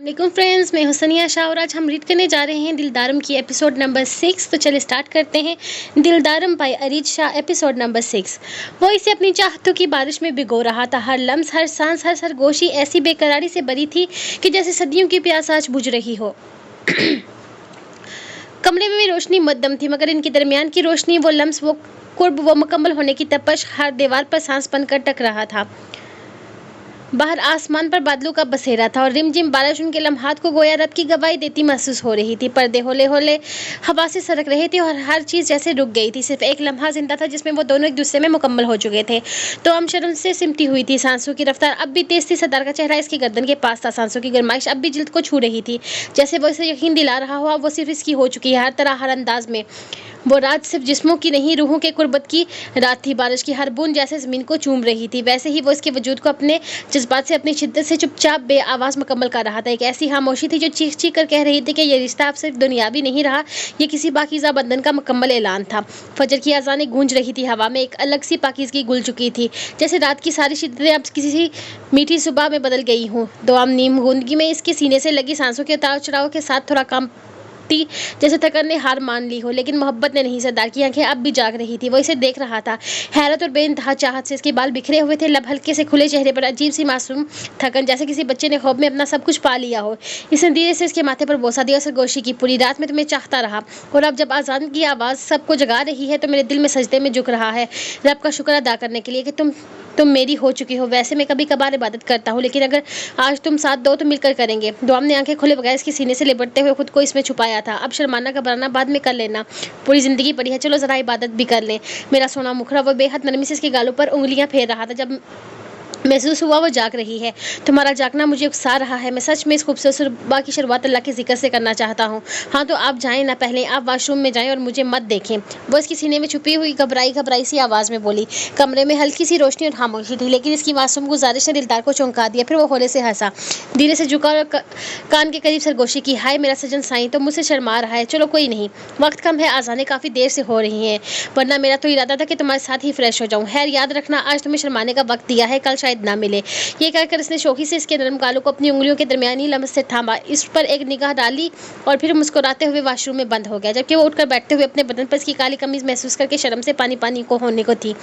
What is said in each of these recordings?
वालेकुम फ्रेंड्स, मैं हुसनिया शाह और आज हम रीड करने जा रहे हैं दिलदारम की एपिसोड नंबर 6। तो चलिए स्टार्ट करते हैं। Dildaram by Areej Shah, episode number 6। वो इसे अपनी चाहतों की बारिश में भिगो रहा था। हर लम्स, हर सांस, हर सरगोशी ऐसी बेकरारी से भरी थी कि जैसे सदियों की प्यास आज बुझ रही हो। कमरे में भी रोशनी मध्यम थी, मगर इनके दरमियान की रोशनी, वो लम्स, वो कुर्ब, वो मुकम्मल होने की तपश हर दीवार पर सांस बनकर टक रहा था। बाहर आसमान पर बादलों का बसेरा था और रिमझिम बारिश उनके लम्हात को गोया रब की गवाही देती महसूस हो रही थी। पर्दे होले होले हवा से सरक रहे थे और हर चीज़ जैसे रुक गई थी। सिर्फ एक लम्हा जिंदा था जिसमें वो दोनों एक दूसरे में मुकम्मल हो चुके थे। तो हम शर्म से सिमटी हुई थी। सांसों की रफ्तार अब भी तेज थी। सरदार का चेहरा इसकी गर्दन के पास था। सांसों की गरमाइश अब भी जिल्द को छू रही थी, जैसे वो इसे यकीन दिला रहा हो वो सिर्फ इसकी हो चुकी है, हर तरह, हर अंदाज में। वो रात सिर्फ जिस्मों की नहीं, रूहों के कुर्बत की रात थी। बारिश की हर बूंद जैसे ज़मीन को चूम रही थी, वैसे ही वो इसके वजूद को अपने जज्बात से, अपनी शिद्दत से चुपचाप बे आवाज़ मुकम्मल कर रहा था। एक ऐसी खामोशी थी जो चीख चीख कर कह रही थी कि ये रिश्ता अब सिर्फ दुनियावी नहीं रहा, ये किसी पाकीज़ा बंधन का मुकम्मल ऐलान था। फजर की अज़ानें गूंज रही थी हवा में, एक अलग सी पाकीज़गी घुल चुकी थी, जैसे रात की सारी शिद्दतें अब किसी मीठी सुबह में बदल गई हूँ। दुआम नीम गूंदगी में इसके सीने से लगी सांसों के उतार चढ़ाव के साथ थोड़ा काम, जैसे थकन ने हार मान ली हो, लेकिन मोहब्बत ने नहीं। सरदार की आंखें अब भी जाग रही थी। वो इसे देख रहा था हैरत और बेइंतहा चाहत से। इसके बाल बिखरे हुए थे, लब हल्के से खुले, चेहरे पर अजीब सी मासूम थकन, जैसे किसी बच्चे ने ख्वाब में अपना सब कुछ पा लिया हो। इसने धीरे से इसके माथे पर बोसा दिया, सरगोशी की, पूरी रात में तुम्हें चाहता रहा और अब जब आज़ान की आवाज़ सबको जगा रही है तो मेरे दिल में सजदे में झुक रहा है, रब का शुक्र अदा करने के लिए कि तुम मेरी हो चुकी हो। वैसे मैं कभी कभार इबादत करता हूँ, लेकिन अगर आज तुम साथ दो तो मिलकर करेंगे। दुआम ने आंखें खोले बगैर इसके सीने से लिपटते हुए खुद को इसमें छुपाया था। अब शर्माना घबराना बाद में कर लेना, पूरी जिंदगी पड़ी है, चलो जरा इबादत भी कर लें। मेरा सोना मुखरा। वो बेहद नरमी से इसके गालों पर उंगलियां फेर रहा था। जब महसूस हुआ वो जाग रही है। तुम्हारा जागना मुझे उकसा रहा है। मैं सच में इस खूबसूरत सुबह की शुरुआत अल्लाह के जिक्र से करना चाहता हूँ। हाँ तो आप जाएं ना, पहले आप वाशरूम में जाएं और मुझे मत देखें। वो इसके सीने में छुपी हुई घबराई घबराई सी आवाज़ में बोली। कमरे में हल्की सी रोशनी और खामोशी थी, लेकिन इसकी मासूम गुजारिश ने दिलदार को चौंका दिया। फिर वो होले से हंसा, धीरे से झुका और कान के करीब सरगोशी की। हाय मेरा सजन साईं, तो मुझसे शर्मा रहा है। चलो कोई नहीं, वक्त कम है, आज़ानें काफ़ी देर से हो रही हैं, वरना मेरा तो इरादा था कि तुम्हारे साथ ही फ्रेश हो जाऊँ। खैर याद रखना, आज तुम्हें शर्माने का वक्त दिया है, कल शायद ना मिले। ये कहकर इसने शौकी से इसके नरम गालों को अपनी उंगलियों के दरमियानी लम्स से थामा, इस पर एक निगाह डाली और फिर मुस्कुराते हुए वाशरूम में बंद हो गया। जबकि वो उठकर बैठते हुए अपने बदन पर इसकी काली कमीज महसूस करके शर्म से पानी पानी को होने को थी।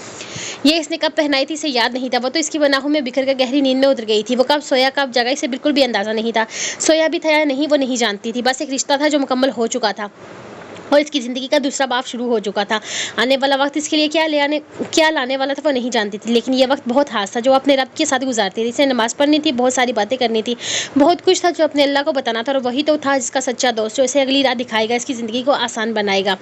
ये इसने कब पहनाई थी इसे याद नहीं था। वो तो इसकी बनाहों में बिखर कर गहरी नींद में उतर गई थी। वो कब सोया कब जगा इसे बिल्कुल भी अंदाजा नहीं था। सोया भी था या नहीं वो नहीं जानती थी, बस एक रिश्ता था जो मुकम्मल हो चुका था और इसकी ज़िंदगी का दूसरा बाप शुरू हो चुका था। आने वाला वक्त इसके लिए क्या लाने वाला था वो नहीं जानती थी, लेकिन यह वक्त बहुत खास था जो अपने रब के साथ गुजारती थी। इसे नमाज़ पढ़नी थी, बहुत सारी बातें करनी थी, बहुत कुछ था जो अपने अल्लाह को बताना था और वही तो था जिसका सच्चा दोस्त जो इसे अगली राह दिखाएगा, इसकी ज़िंदगी को आसान बनाएगा।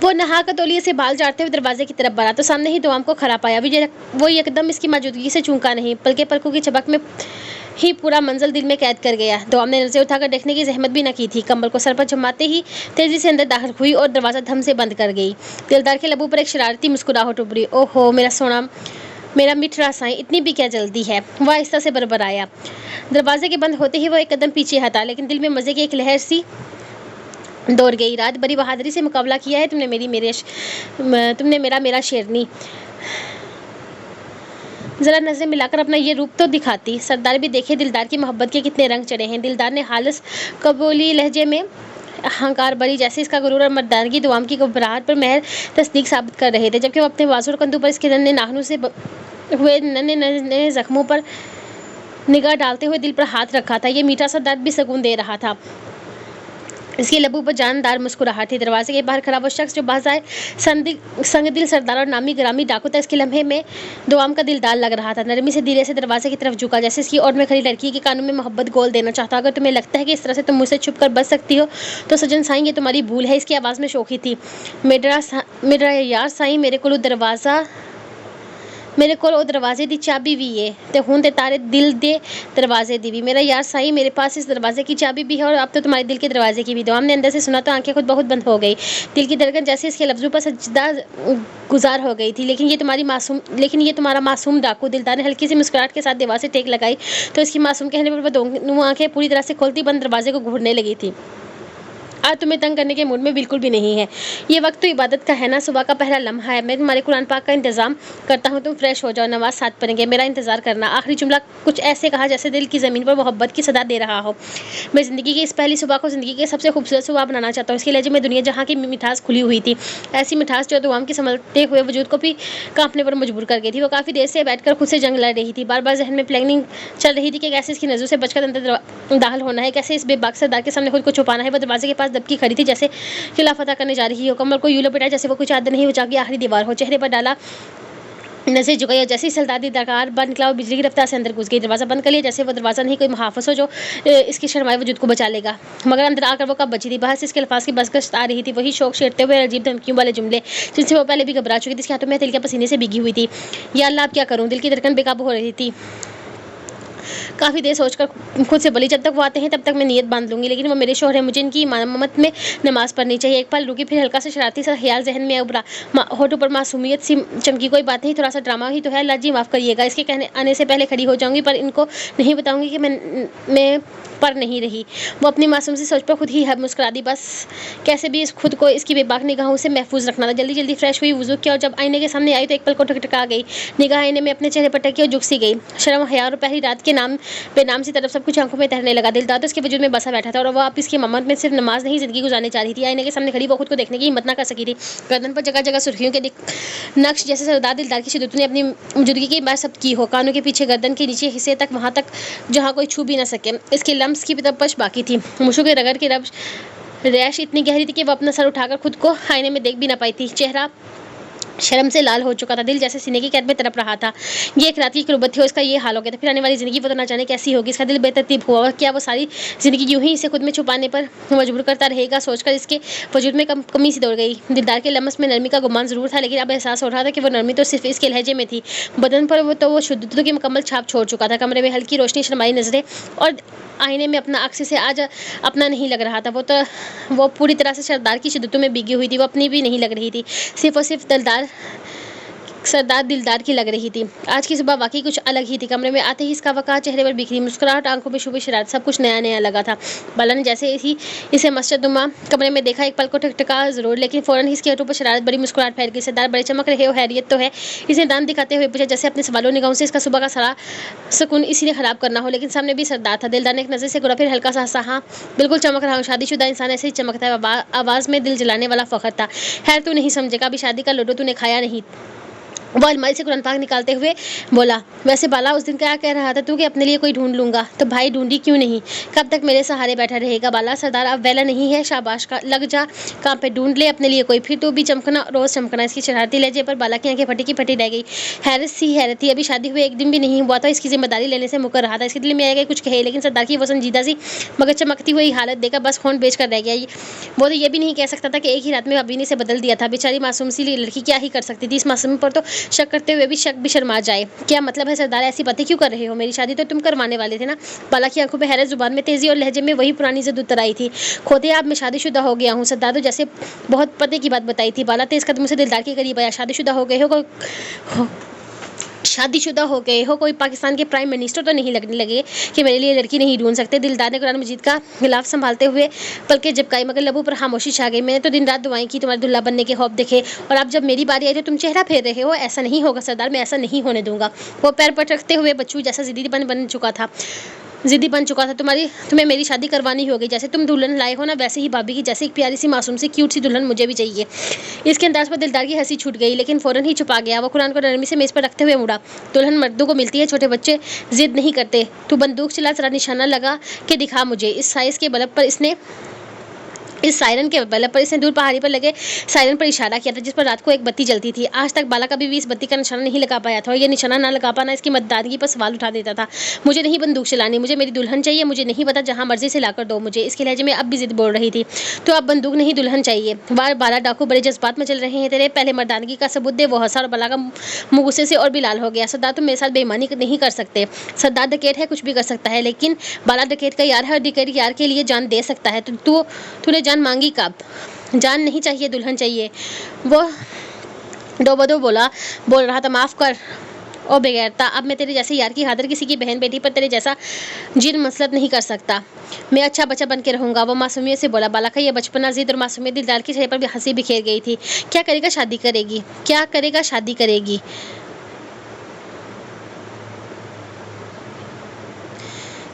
वो नहा कर तौलिए से बाल झाड़ते हुए दरवाजे की तरफ बढ़ा तो सामने ही दुआम को खड़ा पाया। वो एकदम इसकी मौजूदगी से चूका नहीं, बल्कि पलकों की झपक में ही पूरा मंजल दिल में कैद कर गया। दुआम ने नजरें उठाकर देखने की जहमत भी न की थी। कंबल को सर पर जमाते ही तेजी से अंदर दाखिल हुई और दरवाज़ा धम से बंद कर गई। दिलदार के लबों पर एक शरारती मुस्कुराहट उभरी। ओहो मेरा सोना, मेरा मिठरा साईं, इतनी भी क्या जल्दी है, वह आहिस्ता से बरबराया। दरवाजे के बंद होते ही वो एक कदम पीछे हटा, लेकिन दिल में मज़े की एक लहर सी दौड़ गई। रात बड़ी बहादुरी से मुकाबला किया है तुमने मेरा शेरनी। जरा नजरें मिलाकर अपना ये रूप तो दिखाती। सरदार भी देखे दिलदार की मोहब्बत के कितने रंग चढ़े हैं। दिलदार ने हालस कबूली लहजे में अहंकार बड़ी, जैसे इसका गुरूर और मर्दानगी दुआम की घबराहट पर महर तस्दीक साबित कर रहे थे, जबकि वो अपने वाजुर कंधों पर इसके नन्हे नाखूनों से हुए नन्हे नन्हे जख्मों पर निगाह डालते हुए दिल पर हाथ रखा था। ये मीठा सा दर्द भी सुकून दे रहा था। इसके लबों पर जानदार मुस्कुराहट थी। दरवाजे के बाहर खड़ा वो शख्स जो बाज़ाए संगदिल सरदार और नामी ग्रामी डाकू था, इसके लम्हे में दुआम का दिलदार लग रहा था। नरमी से धीरे से दरवाजे की तरफ झुका, जैसे इसकी ओर में खड़ी लड़की के कानों में मोहब्बत गोल देना चाहता। अगर तुम्हें लगता है कि इस तरह से तुम मुझसे छुप कर बच सकती हो तो सजन साईं ये तुम्हारी भूल है। इसकी आवाज़ में शोखी थी। मेरा यार साईं, मेरे को दरवाजे दी चाबी भी है ते हुण ते तारे दिल दे दरवाजे दी भी। मेरा यार साईं, मेरे पास इस दरवाजे की चाबी भी है और अब तो तुम्हारे दिल के दरवाजे की भी। दुआम ने अंदर से सुना तो आंखें खुद बहुत बंद हो गई। दिल की धड़कन जैसे इसके लफ्ज़ों पर सजदा गुजार हो गई थी। लेकिन ये तुम्हारा मासूम डाकू। दिलदार ने हल्की सी मुस्कुराहट के साथ दीवार से टेक लगाई तो इसकी मासूम कहने पर वो दोनों आंखें पूरी तरह से खोलती बंद दरवाजे को घूरने लगी थी। آج تمہیں تنگ کرنے کے موڈ میں بالکل بھی نہیں ہے. یہ وقت تو عبادت کا ہے نا, صبح کا پہلا لمحہ ہے. میں تمہارے قرآن پاک کا انتظام کرتا ہوں, تم فریش ہو جاؤ, نماز ساتھ پڑھیں گے, میرا انتظار کرنا. آخری جملہ کچھ ایسے کہا جیسے دل کی زمین پر محبت کی صدا دے رہا ہو. میں زندگی کی اس پہلی صبح کو زندگی کے سب سے خوبصورت صبح بنانا چاہتا ہوں. اس کے لہجے میں دنیا جہاں کی مٹھاس کھلی ہوئی تھی, ایسی مٹھاس جو دعاؤں کے سنبھلتے ہوئے وجود کو بھی کانپنے پر مجبور کر گئی تھی. وہ کافی دیر سے بیٹھ کر خود سے جنگ لڑ رہی تھی. بار بار ذہن میں پلاننگ چل رہی تھی کہ کیسے اس کی نظروں سے بچ کر اندر داخل ہونا ہے, کیسے اس بے باک سردار کے سامنے خود کو چھپانا ہے. وہ دروازے کے پاس دبکی کھڑی تھی جیسے قلعہ فتح کرنے جا رہی ہو, کمر کو یوں لپیٹا جیسے وہ کوئی چادر نہیں بچا کی آخری دیوار ہو, چہرے پر ڈالا نظر جھکائی اور جیسے سلطاتی درکار بند نکلا اور بجلی کی رفتار سے اندر گھس گئی. دروازہ بند کر لیا جیسے وہ دروازہ نہیں کوئی محافظ ہو جو اس کے شرمائے وجود کو بچا لے گا. مگر اندر آ کر وہ کب بچی تھی. باہر سے اس کے الفاظ کی بسگشت آ رہی تھی, وہی شوق چھیڑتے ہوئے عجیب دھمکیوں والے جملے جن سے وہ پہلے بھی گھبرا چکی تھی. اس کے ہاتھوں میں تلکیاں پسینے سے بھیگی ہوئی تھی. یا اللہ اب کیا کروں, دل کی دھڑکن بے قابو ہو رہی تھی. کافی دیر سوچ کر خود سے بولی, جب تک وہ آتے ہیں تب تک میں نیت باندھ لوں گی, لیکن وہ میرے شوہر ہیں, مجھے ان کی امامت میں نماز پڑھنی چاہیے. ایک پل رکی, پھر ہلکا سا شرارتی سا خیال ذہن میں ابھرا. ہونٹوں پر معصومیت سی چمکی, کوئی بات نہیں, تھوڑا سا ڈرامہ ہی تو ہے. اللہ جی معاف کریے گا. اس کے آنے سے پہلے کھڑی ہو جاؤں گی, پر ان کو نہیں بتاؤں گی کہ میں پر نہیں رہی. وہ اپنی معصوم سی سوچ پر خود ہی مسکرا دی. بس کیسے بھی خود کو اس کی بے باک نگاہوں سے محفوظ رکھنا تھا. جلدی جلدی فریش ہوئی, وضو کیا, اور جب آئینے کے سامنے آئی تو ایک پل کو ٹکٹکا گئی. نگاہ آئینے میں اپنے چہرے پر ٹکی اور جھک سی گئی. شرم و حیا اور پہلی رات کے بے نام سی طرف سب کچھ آنکھوں میں تیرنے لگا. دل تو اس کے وجود میں بسا بیٹھا تھا, اور وہ اب اس کی امامت میں صرف نماز نہیں زندگی گزارنے چاہ رہی تھی. آئینے کے سامنے کھڑی وہ خود کو دیکھنے کی ہمت نہ کر سکی تھی. گردن پر جگہ جگہ سرخیوں کے نقش جیسے سردار دلدار کی شدت نے اپنی موجودگی کی بات ثبت کی ہو. کانوں کے پیچھے گردن کے نیچے حصے تک, وہاں تک جہاں کوئی چھو بھی نہ سکے. اس کے لمس کی تپش باقی تھی. مشو کے رگڑ کی ریش اتنی گہری تھی کہ وہ اپنا سر اٹھا کر خود کو آئینے میں دیکھ بھی نہ پائی تھی. چہرہ شرم سے لال ہو چکا تھا, دل جیسے سینے کی قید میں تڑپ رہا تھا. یہ ایک رات کی قربت تھی اور اس کا یہ حال ہو گیا تھا. پھر آنے والی زندگی وہ تو نہ جانے کیسی ہوگی. اس کا دل بے ترتیب ہوا. کیا وہ ساری زندگی یوں ہی اسے خود میں چھپانے پر مجبور کرتا رہے گا. سوچ کر اس کے وجود میں کمی سی دوڑ گئی. دلدار کے لمس میں نرمی کا گمان ضرور تھا, لیکن اب احساس ہو رہا تھا کہ وہ نرمی تو صرف اس کے لہجے میں تھی, بدن پر وہ شدت کی مکمل چھاپ چھوڑ چکا تھا. کمرے میں ہلکی روشنی, شرمائی نظریں, اور آئینے میں اپنا عکس سے آج اپنا نہیں لگ رہا تھا. وہ پوری طرح سے سردار کی شدتوں میں بھیگی ہوئی تھی. وہ اپنی بھی نہیں لگ رہی تھی, صرف اور صرف سردار دلدار کی لگ رہی تھی. آج کی صبح واقعی کچھ الگ ہی تھی. کمرے میں آتے ہی اس کا وقار, چہرے پر بکھری مسکراہٹ, آنکھوں میں شبہ شرارت, سب کچھ نیا نیا لگا تھا. بالا نے جیسے ہی اسے مسجد نما کمرے میں دیکھا, ایک پل کو ٹھکٹکا ضرور, لیکن فوراً ہی اس کے ہونٹوں پر شرارت بڑی مسکراہٹ پھیل گئی. سردار بڑے چمک رہے ہو, خیریت تو ہے. اس نے دانت دکھاتے ہوئے پوچھا, جیسے اپنے سوالوں نگاہوں سے اس کا صبح کا سارا سکون اسی نے خراب کرنا ہو. لیکن سامنے بھی سردار تھا. دلدار نے ایک نظر سے گھورا, پھر ہلکا سا ہنسا. ہاں بالکل چمک رہا ہوں, شادی شدہ انسان ایسے ہی چمکتا ہے. آواز میں دل جلانے والا فخر تھا. خیر تو نہیں سمجھے گا, ابھی شادی کا لڈو تو نے کھایا نہیں. وہ الماری سے قرآن پاک نکالتے ہوئے بولا, ویسے بالا اس دن کیا کہہ رہا تھا تو کہ اپنے لیے کوئی ڈھونڈ لوں گا. تو بھائی ڈھونڈی کیوں نہیں, کب تک میرے سہارے بیٹھا رہے گا. بالا سردار اب ویلا نہیں ہے, شاباش کا لگ جا کام پہ, ڈھونڈ لے اپنے لیے کوئی, پھر تو بھی چمکنا روز چمکنا. اس کی شرارتی لہجے پر بالا کی آنکھیں پھٹی کی پھٹی رہ گئی. حیرت تھی, ابھی شادی ہوئے ایک دن بھی نہیں ہوا تھا, اس کی ذمہ داری لینے سے مکر رہا تھا. اس کے دل میں آیا کہ کچھ کہے, لیکن سردار کی وہ سنجیدہ سی مگر چمکتی ہوئی حالت دیکھ کر بس خون بیچ کر رہ گیا. وہ تو یہ بھی نہیں کہہ سکتا تھا کہ ایک ہی رات میں ابھی نے اسے بدل دیا تھا. بیچاری معصوم سی لڑکی کیا ہی کر سکتی تھی. اس معصوم پر تو شک کرتے ہوئے بھی شک بھی شرما جائے. کیا مطلب ہے سردار, ایسی باتیں کیوں کر رہے ہو, میری شادی تو تم کروانے والے تھے نا. بالا کی آنکھوں میں حیرت, زبان میں تیزی, اور لہجے میں وہی پرانی ضد اتر آئی تھی. کھوتے آپ میں شادی شدہ ہو گیا ہوں. سردار تو جیسے بہت پتے کی بات بتائی تھی. بالا تیز قدموں سے دلدار کے قریب آیا. شادی شدہ ہو گئے ہو, کوئی پاکستان کے پرائم منسٹر تو نہیں لگنے لگے کہ میرے لیے لڑکی نہیں ڈھونڈ سکتے. دلدار نے قرآن مجید کا غلاف سنبھالتے ہوئے پلکیں جھپکائی, مگر لبوں پر خاموشی چھا گئی. میں نے تو دن رات دعائیں کی تمہارے دلہا بننے کے خواب دیکھے, اور اب جب میری باری آئی تو تم چہرہ پھیر رہے ہو. ایسا نہیں ہوگا سردار, میں ایسا نہیں ہونے دوں گا. وہ پیر پر رکھتے ہوئے بچوں جیسا ضدی بن چکا تھا. تمہیں میری شادی کروانی ہوگی. جیسے تم دلہن لائے ہو نا, ویسے ہی بھابھی کی جیسے ایک پیاری سی معصوم سی کیوٹ سی دلہن مجھے بھی چاہیے. اس کے انداز پر دلدار کی ہنسی چھوٹ گئی, لیکن فوراً ہی چھپا گیا. وہ قرآن کو نرمی سے میز پر رکھتے ہوئے مڑا. دلہن مردوں کو ملتی ہے, چھوٹے بچے ضد نہیں کرتے. تو بندوق چلا, ذرا نشانہ لگا کے دکھا مجھے. اس سائرن کے بلب پر اس نے دور پہاڑی پر لگے سائرن پر اشارہ کیا تھا, جس پر رات کو ایک بتی جلتی تھی. آج تک بالا کبھی بھی اس بتی کا نشانہ نہیں لگا پایا تھا, اور یہ نشانہ نہ لگا پانا اس کی مردانگی پر سوال اٹھا دیتا تھا. مجھے نہیں بندوق چلانی, مجھے میری دلہن چاہیے. مجھے نہیں پتا, جہاں مرضی سے لا کر دو مجھے. اس کے لہجے میں اب بھی ضد بول رہی تھی. تو اب بندوق نہیں دلہن چاہیے. بالا ڈاکو بڑے جذبات میں چل رہے ہیں تیرے, پہلے مردانگی کا ثبوت دے. وہ ہنسا اور بالا کا منہ غصے سے اور بھی لال ہو گیا. سردار تم میرے ساتھ بے ایمانی نہیں کر سکتے. سردار ڈکیٹ ہے, کچھ بھی کر سکتا ہے, لیکن بالا ڈکیٹ کا یار ہے, اور ڈکیٹ یار کے لیے جان دے سکتا ہے. تو نے جان مانگی کب؟ جان نہیں چاہیے, دلہن چاہیے. وہ دو بدو بول رہا تھا. معاف کر او بغیرتا, اب میں تیرے جیسے یار کی خاطر کسی کی بہن بیٹی پر تیرے جیسا جن مسلط نہیں کر سکتا. मैं अच्छा बच्चा बन के रहूंगा, वो मासूमियत से बोला। बाला का ये बचपना, जिद और मासूमियत दिलदार के चेहरे पर भी हंसी बिखेर गई थी। क्या करेगा, शादी करेगी? क्या करेगा, शादी करेगी?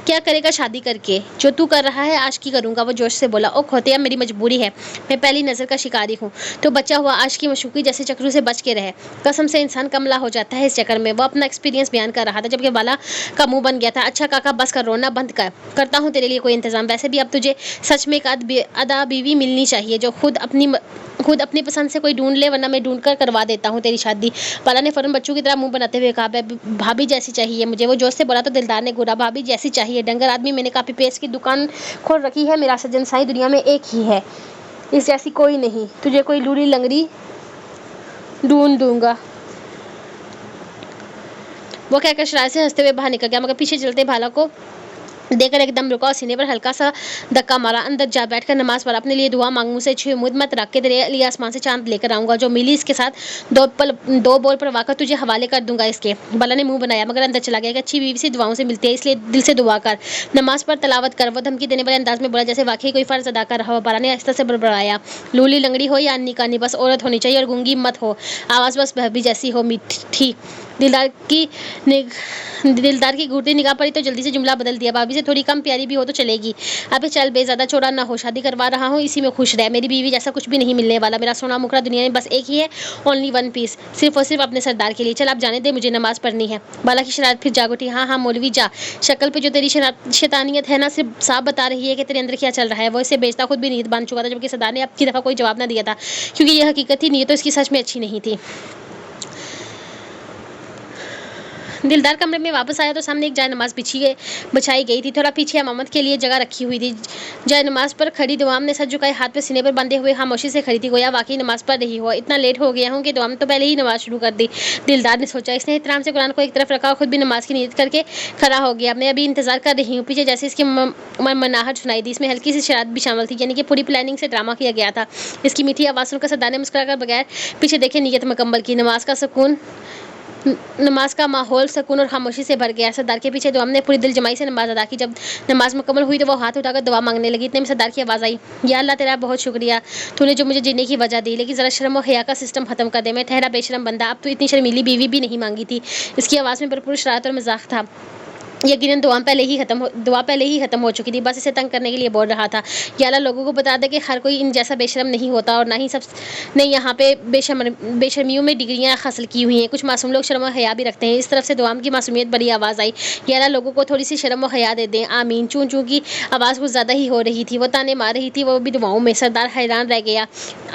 क्या करेगा शादी करके? जो तू कर रहा है आशिकी करूंगा, वो जोश से बोला। ओ खोतिया, मेरी मजबूरी है, मैं पहली नजर का शिकारी हूँ। तो बच्चा हुआ आशिकी मशूकी जैसे चक्रू से बच के रहे। कसम से इंसान कमला हो जाता है इस चक्कर में। वो अपना एक्सपीरियंस बयान कर रहा था जबकि बाला का मुंह बन गया था। अच्छा काका, बस कर, रोना बंद कर, करता हूँ तेरे लिए कोई इंतजाम। वैसे भी अब तुझे सच में एक अदा बीवी मिलनी चाहिए जो खुद अपनी पसंद से कोई ढूंढ ले, वरना मैं ढूंढ कर करवा देता हूँ तेरी शादी। बाला ने फौरन बच्चों की तरह मुंह बनाते हुए कहा, भाभी जैसी चाहिए मुझे। वो जोश से बोला तो दिलदार ने घूरा, भाभी जैसी चाहिए? डंगर आदमी, मैंने कॉपी पेस्ट की दुकान खोल रखी है, मेरा सज्जन साईं दुनिया में एक ही है, इस जैसी कोई नहीं। तुझे कोई लूली लंगड़ी ढूंढ दूंगा। वो कहकर शरारत से हंसते हुए बाहर निकल गया, मगर पीछे चलते बाला को देकर एकदम रुका और सीने पर हल्का सा धक्का मारा। अंदर जा बैठकर नमाज पढ़, अपने लिए दुआ मांग, मुझसे छुई उम्मीद मत रख के तेरे लिए आसमान से चांद लेकर आऊंगा। जो मिली इसके साथ दो बोल पर वाकर तुझे हवाले कर दूंगा इसके। बाला ने मुंह बनाया मगर अंदर चला गया कि अच्छी बीवी से दुआओं से मिलती है, इसलिए दिल से दुआ कर, नमाज पर तलावत कर। वो धमकी देने वाले अंदाज में बोला जैसे वाकई कोई फर्ज अदा कर रहा हो। बाला ने आहिस्ता से बड़बड़ाया, लूली लंगड़ी हो या अन्नी कानी, बस औरत होनी चाहिए और गूंगी मत हो। आवाज बस भाभी जैसी हो, मीठी। दिलदार की घूरती निगाह पड़ी तो जल्दी से जुमला बदल दिया, भाभी से थोड़ी कम प्यारी भी हो तो चलेगी। अबे चल बे, ज्यादा चौड़ा ना हो, शादी करवा रहा हूँ, इसी में खुश रह। मेरी बीवी जैसा कुछ भी नहीं मिलने वाला, मेरा सोना मुखड़ा दुनिया में बस एक ही है, ओनली वन पीस, सिर्फ और सिर्फ अपने सरदार के लिए। चल आप जाने दे, मुझे नमाज पढ़नी है। बाला की शरारत फिर जाग उठी। हाँ हाँ मौलवी जा, शक्ल पे जो तेरी शैतानियत है ना, सिर्फ साफ बता रही है कि तेरे अंदर क्या चल रहा है। वो इसे बेचता खुद भी नीयत बांध चुका था, जबकि सरदार ने अब की दफा कोई जवाब न दिया था, क्योंकि यह हकीकत थी, नीयत तो इसकी सच में अच्छी नहीं थी। दिलदार कमरे में वापस आया तो सामने एक जाय नमाज बिछाई गई थी। थोड़ा पीछे अमामत के लिए जगह रखी हुई थी। जाय नमाज पर खड़ी दुआम ने सर झुकाए, हाथ पे सीने पर बंधे हुए खामोशी से खड़ी थी, गोया वाकई नमाज पढ़ रही हो। इतना लेट हो गया हूँ कि दुआम तो पहले ही नमाज शुरू कर दी, दिलदार ने सोचा। इसने एहतराम से कुरान को एक तरफ रखा और खुद भी नमाज की नीयत करके खड़ा हो गया। मैं अभी इंतजार कर रही हूँ। पीछे जैसे इसकी मनाहट सुनाई दी, इसमें हल्की सी शरारत भी शामिल थी, यानी कि पूरी प्लानिंग से ड्रामा किया गया था। इसकी मीठी आवाज़ सुनकर सरदार ने मुस्कुराकर बगैर पीछे देखे नीयत मुकम्मल की। नमाज का माहौल सुकून और खामोशी से भर गया। सरदार के पीछे दुआम ने पूरी दिल जमाई से नमाज अदा की। जब नमाज मुकम्मल हुई तो वो हाथ उठाकर दुआ मांगने लगी। इतने में सरदार की आवाज़ आई, या अल्लाह तेरा बहुत शुक्रिया, तूने जो मुझे जीने की वजह दी, लेकिन ज़रा शर्म और हया का सिस्टम खत्म कर दे। मैं ठहरा बेशरम बंदा, अब तो इतनी शर्मीली बीवी भी नहीं मांगी थी। इसकी आवाज़ में भरपूर शरारत और मजाक था। यकीनन दुआ पहले ही खत्म हो चुकी थी, बस इसे तंग करने के लिए बोल रहा था। या अल्लाह लोगों को बता दे कि हर कोई इन जैसा बेशरम नहीं होता और ना ही सब ने यहाँ पे बेशर्मियों में डिग्रियाँ हासिल की हुई हैं। कुछ मासूम लोग शर्म और हया भी रखते हैं। इस तरफ से दुआम की मासूमियत बड़ी आवाज़ आई, या अल्लाह लोगों को थोड़ी सी शर्म और हया दे दें, आमीन। चूँ चूँ की आवाज़ कुछ ज़्यादा ही हो रही थी। वो ताने मार रही थी, वो भी दुआओं में। सरदार हैरान रह गया।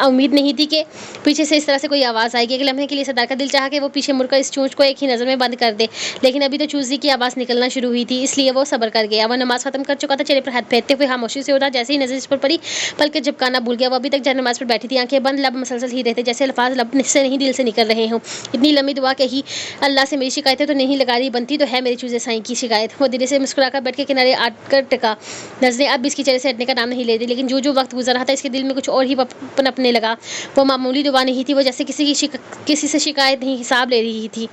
उम्मीद नहीं थी कि पीछे से इस तरह से कोई आवाज़ आएगी। एक लम्हे के लिए सरदार का दिल चाहा कि वो पीछे मुड़कर इस चूँच को एक ही नज़र में बंद कर दे, लेकिन अभी तो चूज़ी की आवाज़ निकलना शुरू हुई थी, इसलिए वो सब्र कर गया। वो नमाज खत्म कर चुका था, चेहरे पर हाथ फेरते हुए खामोशी से उठा। जैसे ही नजर इस पर पड़ी, पलके झपकाना भूल गया। वो अभी तक जब नमाज पर बैठी थी, आंखें बंद, लब मसलसल ही रहते, जैसे अल्फाज लब से नहीं दिल से निकल रहे हों। इतनी लंबी दुआ कही, अल्लाह से मेरी शिकायतें तो नहीं लगा रही, बनती तो है मेरी चूजे साईं की शिकायत। वो धीरे से मुस्कुराकर बैठ के किनारे आकर टिका। नजरें अब इसकी चेहरे से हटने का नाम नहीं ले रही, लेकिन जो वक्त गुजर रहा था इसके दिल में कुछ और ही पनपने लगा। वो मामूली दुआ नहीं थी, वो जैसे किसी से शिकायत नहीं, हिसाब ले रही थी।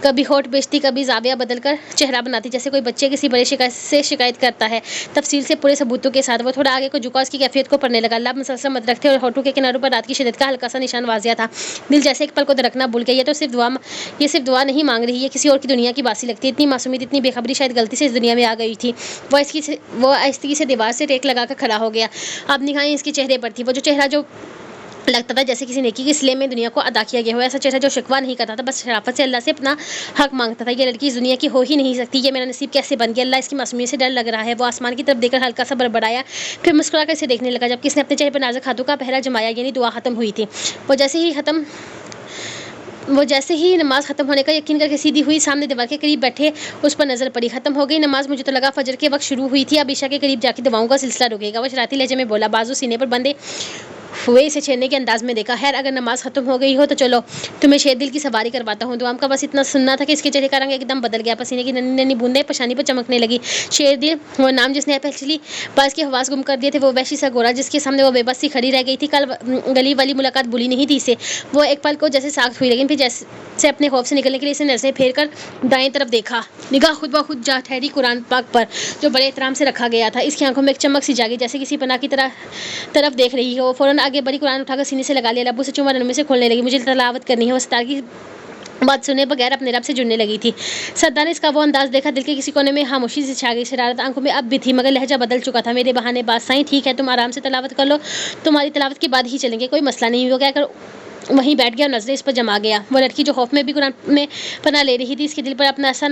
कभी होठ बेचती, कभी जाविया बदलकर चेहरा बनाती, जैसे कोई बच्चे किसी बड़े शिकायत करता है, तफसील से पूरे सबूतों के साथ। वो थोड़ा आगे को झुका, उसकी कैफियत को पढ़ने लगा। लब मुसलसल मत रखते और होठों के किनारों पर रात की शिद्दत का हल्का सा निशान वाजिया था। दिल जैसे एक पल को दरकना भूल गया। ये सिर्फ दुआ नहीं मांग रही है, किसी और की दुनिया की बासी लगती है। इतनी मासूमियत, इतनी बेखबरी शायद गलती से इस दुनिया में आ गई थी। वो आहिस्तगी से दीवार से टेक लगाकर खड़ा हो गया। अब निगाहें इसके चेहरे पर थी, वो जो चेहरा जो लगता था जैसे किसी नेकी के सिले में दुनिया को अदा किया गया हो। ऐसा चेहरा जो शिकवा नहीं करता था, बस शराफत से अल्लाह से अपना हक मांगता था। ये लड़की इस दुनिया की हो ही नहीं सकती, ये मेरा नसीब कैसे बन गया, अल्लाह इसकी मासूमियत से डर लग रहा है। वो आसमान की तरफ देखकर हल्का सा बड़बड़ाया, फिर मुस्कुरा कर इसे देखने लगा, जबकि इसने अपने चेहरे पर नाजुक हाथों का पहरा जमाया, यानी दुआ खत्म हुई थी। वो जैसे ही नमाज खत्म होने का यकीन करके सीधी हुई, सामने दीवार के करीब बैठे उस पर नजर पड़ी। खत्म हो गई नमाज, मुझे तो लगा फजर के वक्त शुरू हुई थी, अब ईशा के करीब जाके दुआओं का सिलसिला रुकेगा। वो शरारती लहजे में बोला, बाजू सीने पर बंधे हुए इसे छेड़ने के अंदाज में देखा। खैर अगर नमाज खत्म हो गई हो तो चलो तुम्हें शेर दिल की सवारी करवाता हूँ। दुआम का बस इतना सुनना था कि इसके चेहरे का रंग एकदम बदल गया। पसीने की नन्ही नन्ही बूंदें पेशानी पर चमकने लगी। शेर दिल, वो नाम जिसने पिछली बार की हवास गुम कर दिए थे, वो वैसी सा गोरा जिसके सामने वो बेबस सी खड़ी रह गई थी। कल गली वाली मुलाकात भूली नहीं थी इसे। वो एक पल को जैसे साख हुई, लेकिन फिर जैसे अपने खौफ से निकलने के लिए इसे नजरें फेर कर दाएं तरफ देखा। निगाह खुद ब खुद जा ठहरी कुरान पाक पर, जो बड़े एहतराम से रखा गया था। इसकी आंखों में एक चमक सी जागी, जैसे किसी पनाह की तरफ देख रही हो। वो फौरन आगे बढ़ी, कुरान उठाकर सीने से लगा लिया, लब्बों से चुमा नरमी से खोलने लगी। मुझे तलावत करनी है। वो सितार की बात सुने बगैर अपने रब से जुड़ने लगी थी। सरदार ने इसका वो अंदाज देखा, दिल के किसी कोने में खामोशी से छा गई। शरारत आंखों में अब भी थी, मगर लहजा बदल चुका था। मेरे बहाने बात साईं, ठीक है तुम आराम से तलावत कर लो, तुम्हारी तलावत के बाद ही चलेंगे, कोई मसला नहीं। वो कहकर वहीं बैठ गया और नजरें इस पर जमा गया। वो लड़की जो खौफ में भी कुरान में पनाह ले रही थी, इसके दिल पर ऐसा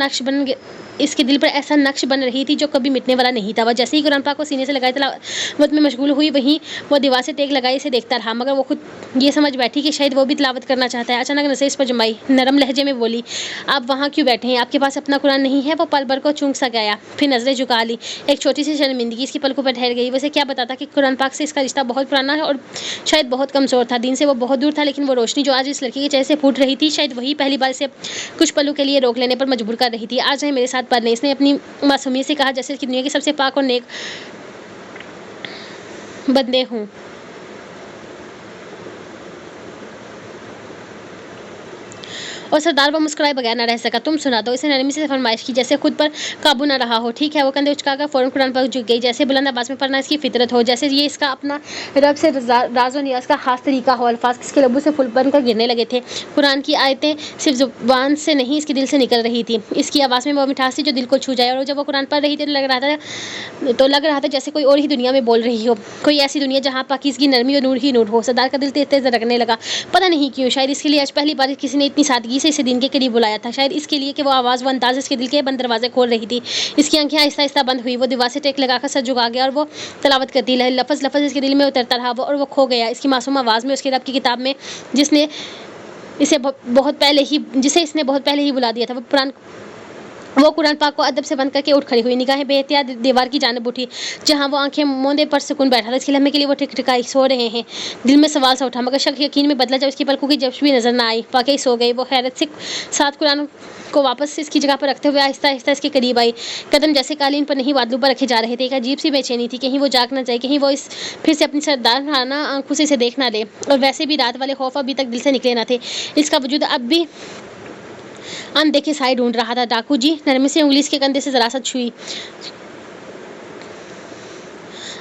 नक्श बन रही थी जो कभी मिटने वाला नहीं था। वह जैसे ही कुरान पाक को सीने से लगाए तलावत में मशगूल हुई, वहीं वो दीवार से टेक लगाए इसे देखता रहा, मगर वो खुद ये समझ बैठी कि शायद वो भी तलावत करना चाहता है। अचानक नजरें इस पर जमाई, नरम लहजे में बोली, आप वहाँ क्यों बैठे हैं? आपके पास अपना कुरान नहीं है? वो पल भर को चूक सा गया, फिर नजरें झुका ली। एक छोटी सी शर्मिंदगी इसकी पलकों पर ठहर गई। वैसे क्या बताता कि कुरान पाक से इसका रिश्ता बहुत पुराना है और शायद बहुत कमजोर था। दीन से वो बहुत दूर था, लेकिन वो रोशनी जो आज इस लड़की के चेहरे से फूट रही थी, शायद वही पहली बार से कुछ पलों के लिए रोक लेने पर मजबूर कर रही थी। आज है मेरे साथ पढ़ने, इसने अपनी मासूमियत से कहा, जैसे कि दुनिया की सबसे पाक और नेक बंदे हूँ। और सरदार वो मुस्कुराए बगैर न रह सका। तुम सुना दो, इसने नरमी से फरमाइश की, जैसे खुद पर काबू न रहा हो। ठीक है। वो कंधे उचकाकर फौरन कुरान पर झुक गई, जैसे बुलंद आवाज में पढ़ना इसकी फितरत हो, जैसे ये इसका अपना रब से राज़ो नियाज का खास तरीका हो। अल्फाज इसके लबों से फूल बनकर गिरने लगे थे। कुरान की आयतें सिर्फ जुबान से नहीं, इसके दिल से निकल रही थी। इसकी आवाज़ में वो मिठास थी जो दिल को छू जाए। और जब वो कुरान पढ़ रही थी तो लग रहा था जैसे कोई और ही दुनिया में बोल रही हो, कोई ऐसी दुनिया जहाँ पाकीज़गी, नरमी और नूर ही नूर हो। सरदार का दिल तेज तेज धड़कने लगा। पता नहीं क्यों, शायद इसके लिए आज पहली बार किसी ने इतनी सादगी से इसे दिन के करीब बुलाया था। शायद इसके लिए कि वो आवाज़, वो अंदाज इसके दिल के बंद दरवाजे खोल रही थी। इसकी आंखें आहिस्ता आहिस्ता बंद हुई। वो दीवार से टेक लगाकर सर झुका गया और वो तलावत करती रही। लफ्ज़ लफ्ज़ इसके दिल में उतरता रहा और वो खो गया इसकी मासूम आवाज़ में, उसके रब की किताब में, जिसे इसने बहुत पहले ही बुला दिया था। वो कुरान पाक को अदब से बंद करके उठ खड़ी हुई, निगाहें बेहतियात दीवार की जानिब उठी, जहाँ वो आंखें मूंदे पर सुकून बैठा था। इसके लम्हे के लिए वो टिकटिकाई सो रहे हैं। दिल में सवाल सा उठा, मगर शक यकीन में बदला जब इसकी पलकों की जब्श भी नजर न आई। वाकई सो गई। वो हैरत से साथ कुरान को वापस इसकी जगह पर रखते हुए आहिस्ता आहिस्ता इसके करीब आई। कदम जैसे कालीन पर नहीं बादलों पर रखे जा रहे थे। एक अजीब सी बेचैनी थी, कहीं वो जाग ना जाए, कहीं वो फिर से अपनी सरदाराना आंखों से इसे देख ना ले। और वैसे भी रात वाले खौफ अभी तक दिल से निकले ना थे। इसका वजूद अब भी अनदेखे साए ढूंढ रहा था। डाकू जी, नरमी से उंगली इसके कंधे से जरा सा छुई।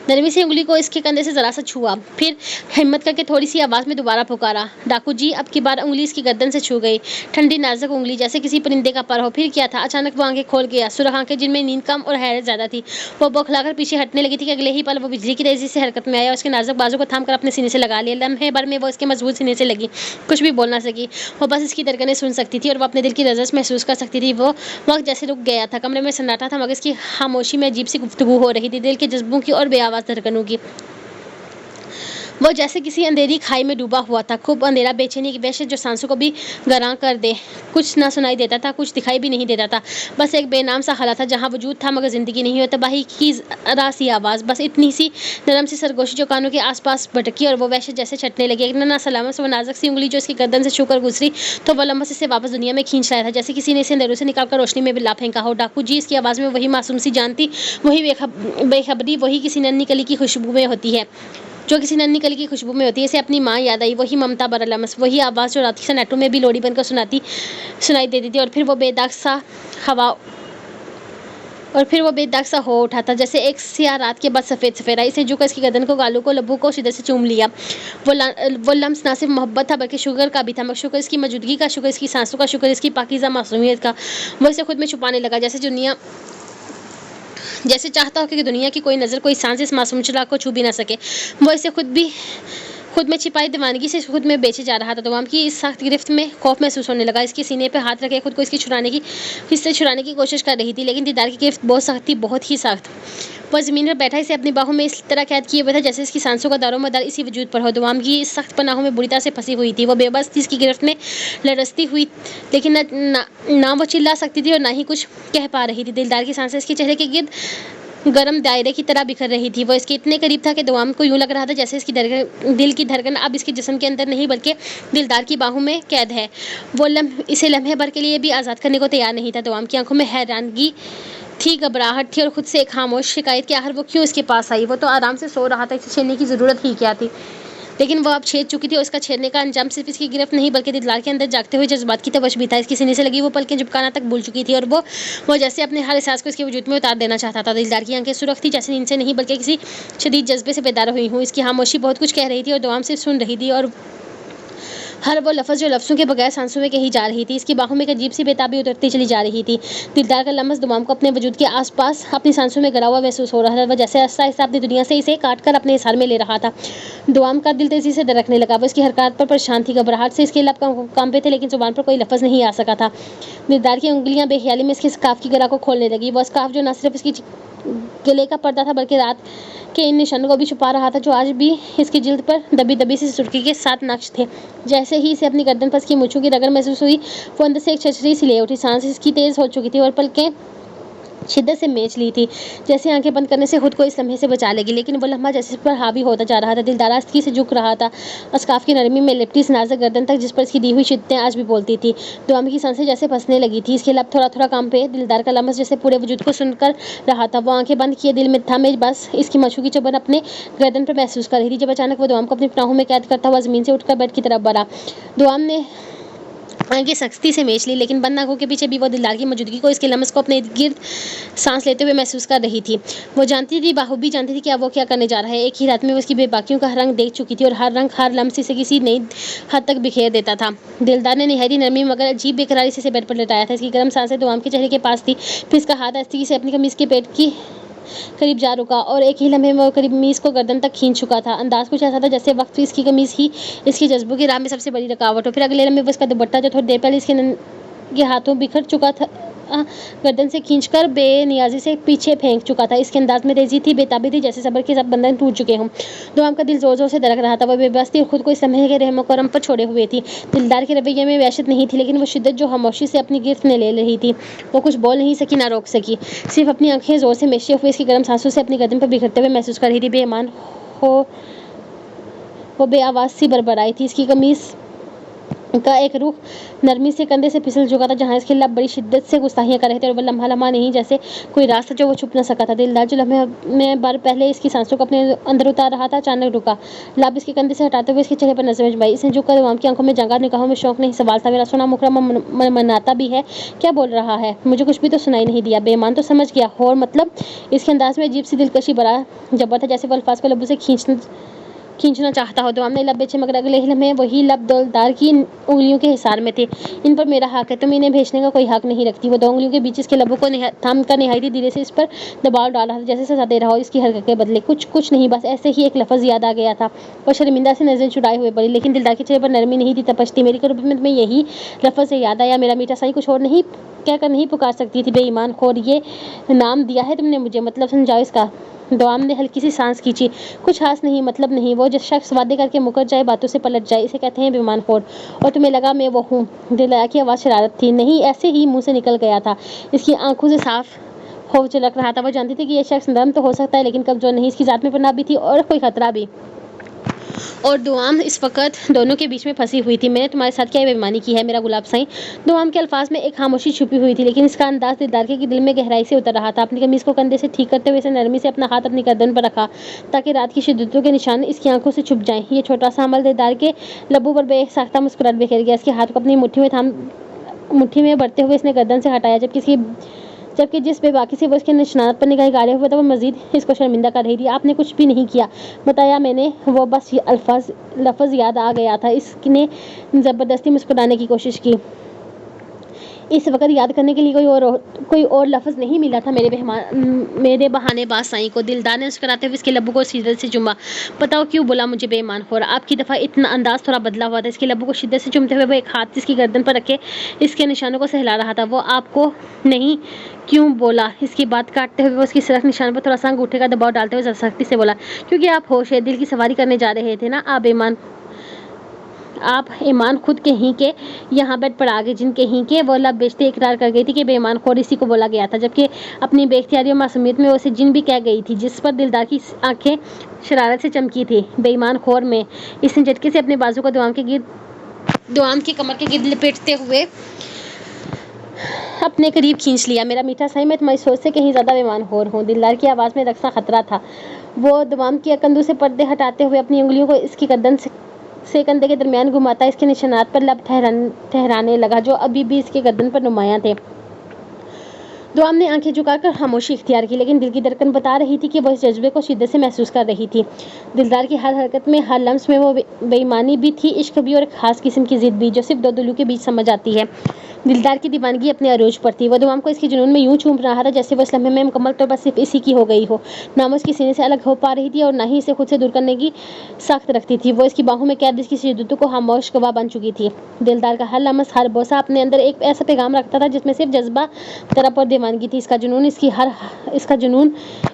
नरमी से उंगली को इसके कंधे से जरा सा छुआ, फिर हिम्मत करके थोड़ी सी आवाज़ में दोबारा पुकारा, डाकू जी। अब की बार उंगली इसकी गर्दन से छू गई, ठंडी नाजुक उंगली, जैसे किसी परिंदे का पर हो। फिर क्या था? अचानक वो आंखें खोल गया, सुरख आंखें जिनमें नींद कम और हैरत ज़्यादा थी। वो बौखलाकर पीछे हटने लगी थी कि अगले ही पल वो बिजली की तेजी से हरकत में आया और उसके नाजुक बाजू को थाम कर अपने सीने से लगा लिया। लम्हे भर में वो इसके मजबूत सीने से लगी, कुछ भी बोल ना सकी। वो बस इसकी धड़कनें सुन सकती थी और वो अपने दिल की रज़स महसूस कर सकती थी। वो वक्त जैसे रुक गया था। कमरे में सन्नाटा था, मगर इसकी खामोशी में अजीब सी गुफ्तगू हो रही थी, दिल के जज्बों की और बेआवाज़ धड़कनों की। वो जैसे किसी अंधेरी खाई में डूबा हुआ था। खूब अंधेरा, बेचैनी की वहशत जो सांसों को भी गरां कर दे। कुछ ना सुनाई देता था, कुछ दिखाई भी नहीं देता था। बस एक बेनाम सा खला था, जहाँ वजूद था मगर ज़िंदगी नहीं। और तबाही की जरा सी आवाज़, बस इतनी सी नरम सी सरगोशी जो कानों के आसपास भटकी और वो वहशत जैसे छटने लगी। एक ना सलामत से वो नाजुक सी उंगली जो इसकी गर्दन से छूकर गुजरी तो वह लम्बा से वापस दुनिया में खींच लाया था, जैसे किसी ने इसे अंधेरों से निकालकर रोशनी में बिल्ला फेंका हो। डाकू जी, इसकी आवाज़ में वही मासूम सी जान थी, वही बेखबरी, वही किसी नन्ही कली की खुशबू में होती है, जो किसी नन्ही कली की खुशबू में होती है। इसे अपनी माँ याद आई, वही ममता भरा लम्स, वही आवाज़ जो रात की सन्नाटों में भी लोरी बनकर सुनाई देती थी। और फिर वो बेदाग सा हो उठा था, जैसे एक सियाह रात के बाद सफ़ेद सफ़ेरा। इसे झुका इसकी गर्दन को, गालों को, लब्बों को सीधे से चूम लिया। वो लम्स ना सिर्फ मोहब्बत था बल्कि शुगर का भी था, मगर शुक्र इसकी मौजूदगी का, शुक्र इसकी सांसों का, शुक्र इसकी पाकीज़ा मासूमियत का। वो इसे खुद में छुपाने लगा, जैसे चाहता हो कि दुनिया की कोई नज़र, कोई सांस इस मासूम चिराग को छू भी ना सके। वो इसे खुद में छिपाई दीवानगी से खुद में बेचे जा रहा था। तमाम की इस सख्त गिरफ्त में खौफ महसूस होने लगा। इसके सीने पे हाथ रखे खुद को इससे छुड़ाने की कोशिश कर रही थी, लेकिन दीदार की गिरफ्त बहुत सख्त थी, बहुत ही सख्त। वह ज़मीन पर बैठा इसे अपनी बाहों में इस तरह कैद किए हुए था जैसे इसकी सांसों का दारोमदार इसी वजूद पर हो। दुआम की इस सख्त पनाहों में बुरी तरह से फंसी हुई थी। वो बेबस थी, इसकी गिरफ्त में लरसती हुई, लेकिन ना वो चिल्ला सकती थी और ना ही कुछ कह पा रही थी। दिलदार की सांसें इसके चेहरे के गिर्द गरम दायरे की तरह बिखर रही थी। वो इसके इतने करीब था कि दुआम को यूं लग रहा था जैसे इसकी दिल की धड़कन अब इसके जिस्म के अंदर नहीं बल्कि दिलदार की बाहों में कैद है। वो इसे लम्हे भर के लिए भी आज़ाद करने को तैयार नहीं था। दुआम की आंखों में हैरानगी थी, घबराहट थी और खुद से एक खामोश शिकायत कि आखिर वो क्यों इसके पास आई। वो तो आराम से सो रहा था, इसे छेड़ने की ज़रूरत ही क्या थी। लेकिन वो अब छेद चुकी थी और इसका छेड़ने का अंजाम सिर्फ इसकी गिरफ्त नहीं बल्कि दिलदार के अंदर जागते हुए जज्बात की तवश भी था। इसकी सीने से लगी वो पलकें झपकाना तक भूल चुकी थी और वो जैसे अपने हर एहसास को इसके वजूद में उतार देना चाहता था। दिलदार की आंखें सुरख थी, जैसे नींद से नहीं बल्कि किसी शदीद जज्बे से बेदार हुई हूँ। इसकी खामोशी बहुत कुछ कह रही थी और दुआम सिर्फ सुन रही थी, और हर वो लफ्ज़ जो लफ्ज़ों के बगैर सांसों में कही जा रही थी। इसकी बाहों में एक अजीब सी बेताबी उतरती चली जा रही थी। दिलदार का लम्स दुआम को अपने वजूद के आसपास अपनी सांसों में गड़ा हुआ महसूस हो रहा था। वह जैसे आहिस्ता आहिस्ता अपनी दुनिया से इसे काट कर अपने हिसार में ले रहा था। दुआम का दिल तेजी से धड़कने लगा। वो इसकी हरकत पर परेशान थी। घबराहट से इसके लब कांपे थे, लेकिन जुबान पर कोई लफ्ज़ नहीं आ सका था। दिलदार की उंगलियां बेख्याली में इसके स्कार्फ की गला को खोलने लगी। वो स्कार्फ जो न सिर्फ इसकी गले का पर्दा था बल्कि रात के इन निशानों को भी छुपा रहा था जो आज भी इसकी जिल्द पर दबी दबी सी सुर्खी के 7 नक्श थे। जैसे ही इसे अपनी गर्दन पर इसकी मूंछों की रगड़ महसूस हुई, वो अंदर से एक छचरी सी ले उठी। सांस इसकी तेज हो चुकी थी और पलकें शिद्दत से मेच ली थी, जैसे आंखें बंद करने से खुद को इस लम्हे से बचा लेगी। लेकिन वो लम्हा जैसे इस पर हावी होता जा रहा था। दिलदार आस्ती से झुक रहा था, अस्काफ की नरमी में लिपटी इस नाजुक गर्दन तक जिस पर इसकी दी हुई शिद्दतें आज भी बोलती थी। दुआम की सांसें जैसे फंसने लगी थी। इसके लब थोड़ा थोड़ा कांपे। दिलदार का लम्स जैसे पूरे वजूद को सुनकर रहा था। वो आंखें बंद किए दिल में था में बस इसकी मशहूर की चुभन अपने गर्दन पर महसूस कर रही थी, जब अचानक वो दुआम को अपनी पनाहों में कैद करता हुआ जमीन से उठकर बेड की तरफ बढ़ा। दुआम ने आंखें सख्ती से मेच ली, लेकिन बंद आंखों के पीछे भी वो दिलदार की मौजूदगी को, इसके लम्स को अपने इर्द गिर्द सांस लेते हुए महसूस कर रही थी। वो जानती थी, बाखूबी जानती थी कि अब वो क्या करने जा रहा है। एक ही रात में वो इसकी बेबाकियों का रंग देख चुकी थी और हर रंग हर लम्स इसे किसी नई हद तक बिखेर देता था। दिलदार ने निहायती नरमी मगर अजीब बेकरारी से इसे बेड पर लटाया था। इसकी गर्म सांसें दुआम के चेहरे के पास थी। फिर इसका हाथ आस्ती से अपनी कमीज के पेट की करीब जा रुका और एक ही लम्हे में वो कमीज को गर्दन तक खींच चुका था। अंदाज कुछ ऐसा था जैसे वक्त इसकी कमीज ही इसकी जज्बों की राह में सबसे बड़ी रुकावट हो। फिर अगले लम्हे वो इसका दुपट्टा जो थोड़ी देर पहले इसके हाथों बिखर चुका था, गर्दन से खींचकर बेनियाजी से पीछे फेंक चुका था। इसके अंदाज में तेजी थी, बेताबी थी, जैसे सब्र के सब बंधन टूट चुके हों। दुआम का दिल जोर जोर से धड़क रहा था। वह बेबस थी और खुद को इस लम्हे के रहमो करम पर छोड़े हुए थी। दिलदार के रवैये में वहशत नहीं थी, लेकिन वो शिद्दत जो खामोशी से अपनी गिरफ्त में ले रही थी। वो कुछ बोल नहीं सकी, ना रोक सकी। सिर्फ अपनी आंखें जोर से मेचते हुए इसकी गर्म सांसों से अपनी गर्दन पर बिखरते हुए महसूस कर रही थी। बेईमान हो वो बेआवाज़ सी बरबराई थी। इसकी कमीज का एक रुख नरमी से कंधे से फिसल चुका था, जहाँ इसके लब बड़ी शिद्दत से गुस्ताखियां कर रहे थे और वह लम्हा लम्हा नहीं जैसे कोई रास्ता जो वो छुप न सका था। दिलदार जो लम्हे में बार पहले इसकी सांसों को अपने अंदर उतार रहा था, अचानक रुका। लब इसके कंधे से हटाते हुए इसके चेहरे पर नजर जमाई। इसने झुककर दुआम की आंखों में जंगा, निगाहों में शौक नहीं सवाल था। मेरा सोना मुखरा मनाता भी है, क्या बोल रहा है? मुझे कुछ भी तो सुनाई नहीं दिया। बेईमान तो समझ गया। और मतलब? इसके अंदाज में अजीब सी दिलकशी बड़ा जबर था, जैसे वो अल्फाज को लबों से खींचना चाहता हो। दुआम ने लब बेचे मगर अगले ही लम्हे वही लब दिलदार की उंगलियों के हिसार में थे। इन पर मेरा हक है, तुम इन्हें भेजने का कोई हक नहीं रखती। वो 2 उंगलियों के बीच इसके लबों को थाम कर निहायती धीरे से इस पर दबाव डाल रहा था, जैसे सजा दे रहा हो इसकी हरकत के बदले। कुछ नहीं, बस ऐसे ही एक लफ्ज़ याद आ गया था। वो शर्मिंदा से नजरें चुराए हुए पड़ी, लेकिन दिलदार के चेहरे पर नरमी नहीं थी, तपश थी। मेरी करीब में तुम्हें यही लफ्ज़ याद आया, मेरा मीठा साईं, कुछ और नहीं कहकर नहीं पुकार सकती थी? बेईमान खोर, ये नाम दिया है तुमने मुझे, मतलब समझाओ इसका। दुआम ने हल्की सी सांस खींची। कुछ खास नहीं, मतलब नहीं। वो जो शख्स वादे करके मुकर जाए, बातों से पलट जाए, इसे कहते हैं बेईमान खोर। और तुम्हें लगा मैं वो हूँ? दिलदार की आवाज़ शरारत थी। नहीं, ऐसे ही मुंह से निकल गया था। इसकी आंखों से साफ खौफ झलक रहा था। वो जानती थी कि ये शख्स नरम तो हो सकता है, लेकिन कमजोर नहीं। इसकी जात में पनाह भी थी और कोई खतरा भी। और दुआम इस वक्त दोनों के बीच में फंसी हुई थी। मैंने तुम्हारे साथ क्या बेईमानी की है मेरा गुलाब साईं? दुआम के अल्फाज में एक खामोशी छुपी हुई थी, लेकिन इसका अंदाज दिलदार के दिल में गहराई से उतर रहा था। अपनी कमीज को कंधे से ठीक करते हुए इसने नरमी से अपना हाथ अपनी गर्दन पर रखा, ताकि रात की शिद्दतों के निशान इसकी आंखों से छुप जाएं। ये छोटा सा अमल दिलदार के लबों पर बेसाख्ता मुस्कुराहट बिखेर गया। इसके हाथ को अपनी मुट्ठी में भरते हुए इसने गर्दन से हटाया, जबकि जिस बेबाकी से वो इसके निशानात पर निगाह गाड़े हुए था, वो मजीद इसको शर्मिंदा कर रही थी। आपने कुछ भी नहीं किया, बताया मैंने। वो बस ये लफ्ज़ याद आ गया था। इसने ज़बरदस्ती मुस्कुराने की कोशिश की। इस वक्त याद करने के लिए कोई और लफ्ज़ नहीं मिला था मेरे बहानेबाज साईं को। दिलदार ने मुस्कुराते हुए इसके लबों को शिद्दत से चूमा। बताओ क्यों बोला मुझे बेईमान खोर? आपकी दफ़ा इतना अंदाज थोड़ा बदला हुआ था। इसके लबों को शिद्दत से चूमते हुए वो एक हाथ इसकी गर्दन पर रखे इसके निशानों को सहला रहा था। वो आपको नहीं क्यों बोला? इसकी बात काटते हुए वो उसकी सिरक निशान पर थोड़ा सा अंगूठे का दबाव डालते हुए सख्ती से बोला, क्योंकि आप होश है, दिल की सवारी करने जा रहे थे ना। आप बेईमान آپ ایمان خود کہیں کہ یہاں بیڈ پر آگے جن کہیں کہ وہ لب بیچتے اقرار کر گئی تھی کہ بے ایمان خور اسی کو بولا گیا تھا، جبکہ اپنی بے اختیاری اور معصومیت میں اسے جن بھی کہہ گئی تھی، جس پر دلدار کی آنکھیں شرارت سے چمکی تھی۔ بے ایمان خور میں اس نے جھٹکے سے اپنے بازو کو دوام کی کمر کے گرد لپیٹتے ہوئے اپنے قریب کھینچ لیا۔ میرا میٹھا سائی، میں تمہاری سوچ سے کہیں زیادہ بے ایمان خور ہوں۔ دلدار کی آواز میں رقصاں خطرہ تھا۔ وہ دوام کے کندھوں سے پردے ہٹاتے ہوئے اپنی انگلیوں کو اس کی گردن سے کندھے کے درمیان گھماتا اس کے نشانات پر لب ٹھہرانے لگا جو ابھی بھی اس کے گردن پر نمایاں تھے۔ دوام نے آنکھیں جھکا کر خاموشی اختیار کی، لیکن دل کی دھڑکن بتا رہی تھی کہ وہ اس جذبے کو شدت سے محسوس کر رہی تھی۔ دلدار کی ہر حرکت میں، ہر لمس میں وہ بے ایمانی بھی تھی، عشق بھی، اور ایک خاص قسم کی ضد بھی جو صرف دو دلوں کے بیچ سمجھ آتی ہے۔ دلدار کی دیوانگی اپنے عروج پر تھی۔ وہ دوام کو اس کے جنون میں یوں چوم رہا تھا جیسے وہ اس لمحے میں مکمل طور پر صرف اسی کی ہو گئی ہو، نہ وہ اس کے سینے سے الگ ہو پا رہی تھی اور نہ ہی اسے خود سے دور کرنے کی ساخت رکھتی تھی۔ وہ اس کی باہوں میں قید اس کی شدتوں کو خاموش گواہ بن چکی تھی۔ دلدار کا ہر لمس، ہر بوسہ اپنے اندر ایک ایسا پیغام رکھتا تھا جس میں صرف جذبہ، طرب اور دیوانگی تھی۔ اس کا جنون،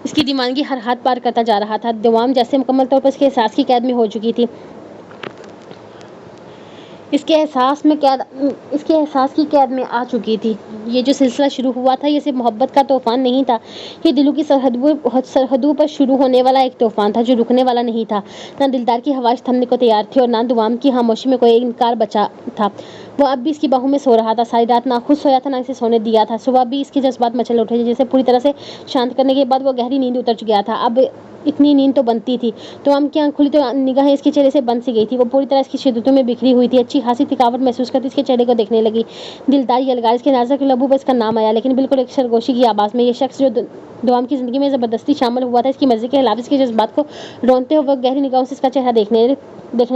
اس کی دیوانگی ہر حد پار کرتا جا رہا تھا۔ دوام جیسے مکمل طور پر اس کے احساس کی قید میں ہو چکی تھی، اس کے احساس کی قید میں آ چکی تھی۔ یہ جو سلسلہ شروع ہوا تھا، یہ صرف محبت کا طوفان نہیں تھا، یہ دلوں کی سرحدوں پر شروع ہونے والا ایک طوفان تھا جو رکنے والا نہیں تھا۔ نہ دلدار کی خواہش تھمنے کو تیار تھی اور نہ دوام کی خاموشی میں کوئی انکار بچا تھا۔ وہ اب بھی اس کی باہوں میں سو رہا تھا، ساری رات نہ خود سویا تھا نہ اسے سونے دیا تھا۔ صبح بھی اس کے جذبات مچل اٹھے تھے، جسے پوری طرح سے شانت کرنے کے بعد وہ گہری نیند اتر گیا تھا۔ اب اتنی نیند تو بنتی تھی۔ دوام کی آنکھ کھلی تو نگاہیں اس کے چہرے سے بند سی گئی تھی۔ وہ پوری طرح اس کی شدتوں میں بکھری ہوئی تھی، اچھی خاصی تھکاوٹ محسوس کرتی اس کے چہرے کو دیکھنے لگی۔ دلدار یلغار، اس کے نازک لبوں پر اس کا نام آیا، لیکن بالکل ایک سرگوشی کی آواز میں۔ یہ شخص جو دوام کی زندگی میں زبردستی شامل ہوا تھا، اس کی مرضی کے خلاف اس کے جذبات کو رونتے ہوئے گہری نگاہوں سے اس کا چہرہ دیکھنے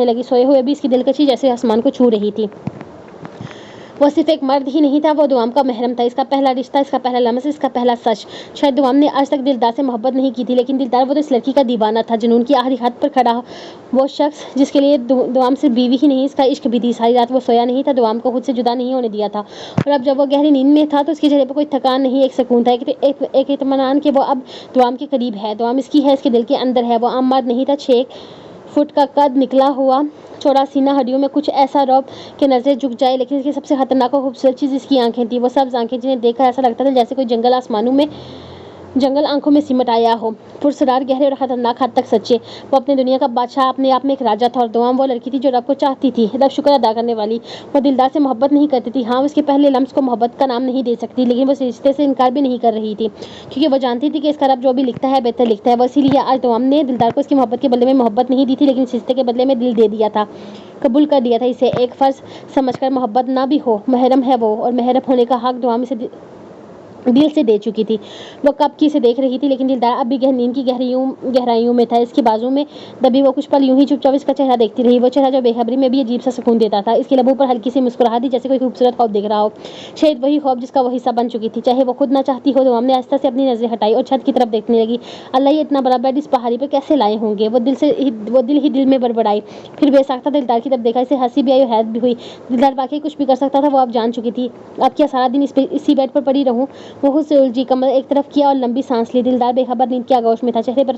لگی۔ سوئے ہوئے بھی اس کی دلکشی جیسے آسمان کو چھو رہی تھی۔ وہ صرف ایک مرد ہی نہیں تھا، وہ دوام کا محرم تھا، اس کا پہلا رشتہ، اس کا پہلا لمس، اس کا پہلا سچ۔ شاید دوام نے آج تک دلدار سے محبت نہیں کی تھی، لیکن دلدار وہ تو اس لڑکی کا دیوانہ تھا، جنون کی آخری حد پر کھڑا وہ شخص جس کے لیے دوام صرف بیوی ہی نہیں، اس کا عشق بھی تھی۔ ساری رات وہ سویا نہیں تھا، دوام کو خود سے جدا نہیں ہونے دیا تھا، اور اب جب وہ گہری نیند میں تھا تو اس کے چہرے پر کوئی تھکان نہیں، ایک سکون تھا، ایک اطمینان کہ وہ اب دوام کے قریب ہے، دوام اس کی ہے، اس کے دل کے اندر ہے۔ وہ عام مرد نہیں تھا، 6 فٹ کا قد، نکلا ہوا چوڑا سینہ، ہڈیوں میں کچھ ایسا رعب کہ نظریں جھک جائے، لیکن اس کی سب سے خطرناک اور خوبصورت چیز اس کی آنکھیں تھیں، وہ سبز آنکھیں جنہیں دیکھ کر ایسا لگتا تھا جیسے کوئی جنگل آنکھوں میں سمٹ آیا ہو، پراسرار، گہرے اور خطرناک حد تک سچے۔ وہ اپنے دنیا کا بادشاہ، اپنے آپ میں ایک راجا تھا، اور دوام وہ لڑکی تھی جو رب کو چاہتی تھی، رب شکر ادا کرنے والی۔ وہ دلدار سے محبت نہیں کرتی تھی، ہاں، وہ اس کے پہلے لمس کو محبت کا نام نہیں دے سکتی، لیکن وہ اس رشتے سے انکار بھی نہیں کر رہی تھی، کیونکہ وہ جانتی تھی کہ اس کا رب جو بھی لکھتا ہے بہتر لکھتا ہے۔ وہ اسی لیے آج دوام نے دلدار کو اس کی محبت کے بدلے میں محبت نہیں دی تھی، لیکن اس رشتے کے بدلے میں دل دے دیا تھا، قبول کر لیا تھا اسے، ایک فرض سمجھ کر۔ محبت نہ بھی ہو، محرم ہے وہ، اور محرم ہونے کا حق دوام اسے دل سے دے چکی تھی۔ وہ کب کی اسے دیکھ رہی تھی، لیکن دلدار اب بھی نیند کی گہرائیوں میں تھا۔ اس کی بازو میں دبی وہ کچھ پل یوں ہی چپ چاپ اس کا چہرہ دیکھتی رہی، وہ چہرہ جو بے خبری میں بھی عجیب سا سکون دیتا تھا۔ اس کے لبوں پر ہلکی سی مسکراہٹ تھی، جیسے کوئی خوبصورت خواب دیکھ رہا ہو، شاید وہی خواب جس کا وہ حصہ بن چکی تھی، چاہے وہ خود نہ چاہتی ہو۔ دوام نے آہستہ سے اپنی نظریں ہٹائی اور چھت کی طرف دیکھنے لگی۔ اللہ، یہ اتنا بڑا بیڈ اس پہاڑی پر کیسے لائے ہوں گے؟ وہ دل میں بڑبڑائی، پھر بے ساختہ دلدار کی طرف دیکھا، اسے ہنسی بھی آئی اور حیرت بھی ہوئی۔ دلدار واقعی کچھ بھی کر سکتا تھا، وہ اب جان چکی تھی۔ اب کیا سارا دن اسی بیڈ پر پڑی رہوں؟ وہ خود سے الجھی، کمر ایک طرف کیا اور لمبی سانس لی۔ دلدار بے خبر نیند کے آغوش میں تھا، چہرے پر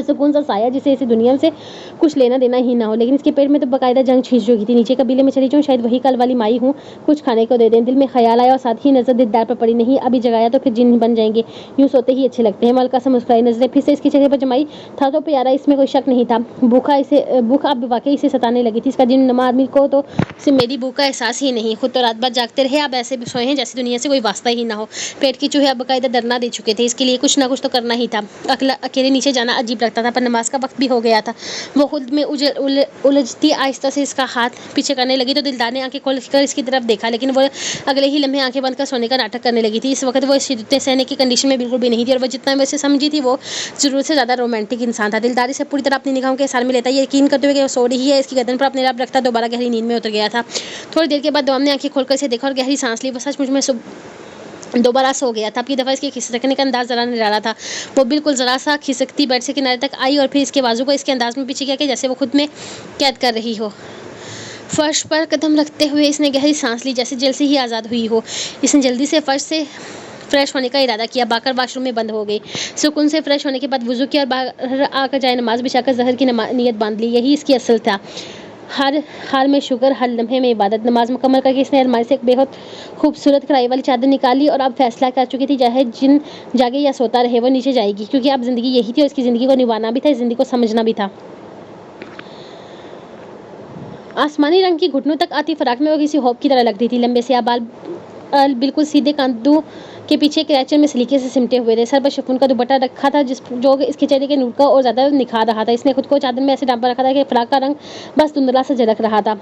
سکون سا سایہ جسے اسے دنیا سے کچھ لینا دینا ہی نہ ہو، لیکن اس کے پیٹ میں تو باقاعدہ جنگ چھڑ چکی تھی۔ نیچے قبیلے میں چلی جاؤں، شاید وہی کل والی مائی ہوں، کچھ کھانے کو دے دیں، دل میں خیال آیا، اور ساتھ ہی نظر دلدار پر پڑی۔ نہیں، ابھی جگایا تو پھر جن بن جائیں گے، یوں سوتے ہی اچھے لگتے ہیں۔ ملکہ سے مسکرائی، نظریں پھر سے اس کے چہرے پر جمائی، تھا تو پیارا، اس میں کوئی شک نہیں تھا۔ بھوک اب واقعی اسے ستانے لگی تھی، اس کا جن نما آدمی کو تو اسے میری بھوک کا احساس ہی نہیں، خود تو رات بھر جاگتے رہے، اب ایسے سوئے ہیں جیسے دنیا سے کوئی واسطہ ہی نہ ہو۔ پیٹ کی چوہے اب باقاعدہ درنا دے چکے تھے، اس کے لیے کچھ نہ کچھ تو کرنا ہی تھا۔ اکیلے نیچے جانا عجیب لگتا تھا، پر نماز کا وقت بھی ہو گیا تھا۔ وہ خود میں الجھتی آہستہ سے اس کا ہاتھ پیچھے کرنے لگی تو دلدار نے آنکھیں کھول کر اس کی طرف دیکھا، لیکن وہ اگلے ہی لمحے آنکھیں بند کر سونے کا ناٹک کرنے لگی تھی۔ اس وقت وہ اس شدتیں سہنے کی کنڈیشن میں بالکل بھی نہیں تھی، اور وہ جتنا میں اسے سمجھی تھی وہ ضرورت سے زیادہ رومانٹک انسان تھا۔ دلدار اسے پوری طرح اپنی نگاہوں کے اثار میں لیتا، یہ یقین کرتے ہوئے کہ وہ سو رہی ہے، اس کی گردن پر اپنے لب رکھتا دوبارہ گہری نیند میں اتر گیا تھا۔ تھوڑی دیر کے بعد دوام نے آنکھیں کھول کر اسے دیکھا اور گہری سانس لی۔ وہ سچ مچ میں دوبارہ سو گیا تھا۔ اب کی دفعہ اس کے کھسکنے کا انداز ذرا نرالا تھا، وہ بالکل ذرا سا کھسکتی بیڈ سے کنارے تک آئی اور پھر اس کے بازو کو اس کے انداز میں پیچھے کیا کہ جیسے وہ خود میں قید کر رہی ہو۔ فرش پر قدم رکھتے ہوئے اس نے گہری سانس لی، جیسے جیل سے ہی آزاد ہوئی ہو۔ اس نے جلدی سے فرش سے فریش ہونے کا ارادہ کیا، باکر واش روم میں بند ہو گئی، سکون سے فریش ہونے کے بعد وضو کیا اور باہر آ کر جائے نماز بچھا کر ظہر کی نیت باندھ لی۔ یہی اس کی اصل تھا، ہر حال میں شکر، ہر لمحے میں عبادت۔ نماز مکمل کر کے اس نے الماری سے ایک بہت خوبصورت کڑھائی والی چادر نکالی اور اب فیصلہ کر چکی تھی چاہے جن جاگے یا سوتا رہے وہ نیچے جائے گی، کیونکہ اب زندگی یہی تھی اور اس کی زندگی کو نبھانا بھی تھا، اس زندگی کو سمجھنا بھی تھا۔ آسمانی رنگ کی گھٹنوں تک آتی فراق میں وہ کسی ہوپ کی طرح لگ رہی تھی۔ لمبے سیاہ بال بالکل سیدھے کندھوں کے پیچھے کریچر میں سلیقے سے سمٹے ہوئے تھے۔ سر پر شفون کا دوپٹہ رکھا تھا جو اس کے چہرے کے نور کو اور زیادہ نکھار رہا تھا۔ اس نے خود کو چادر میں ایسے ڈھانپا رکھا تھا کہ فراق کا رنگ بس دھندلا سا جھلک رہا تھا۔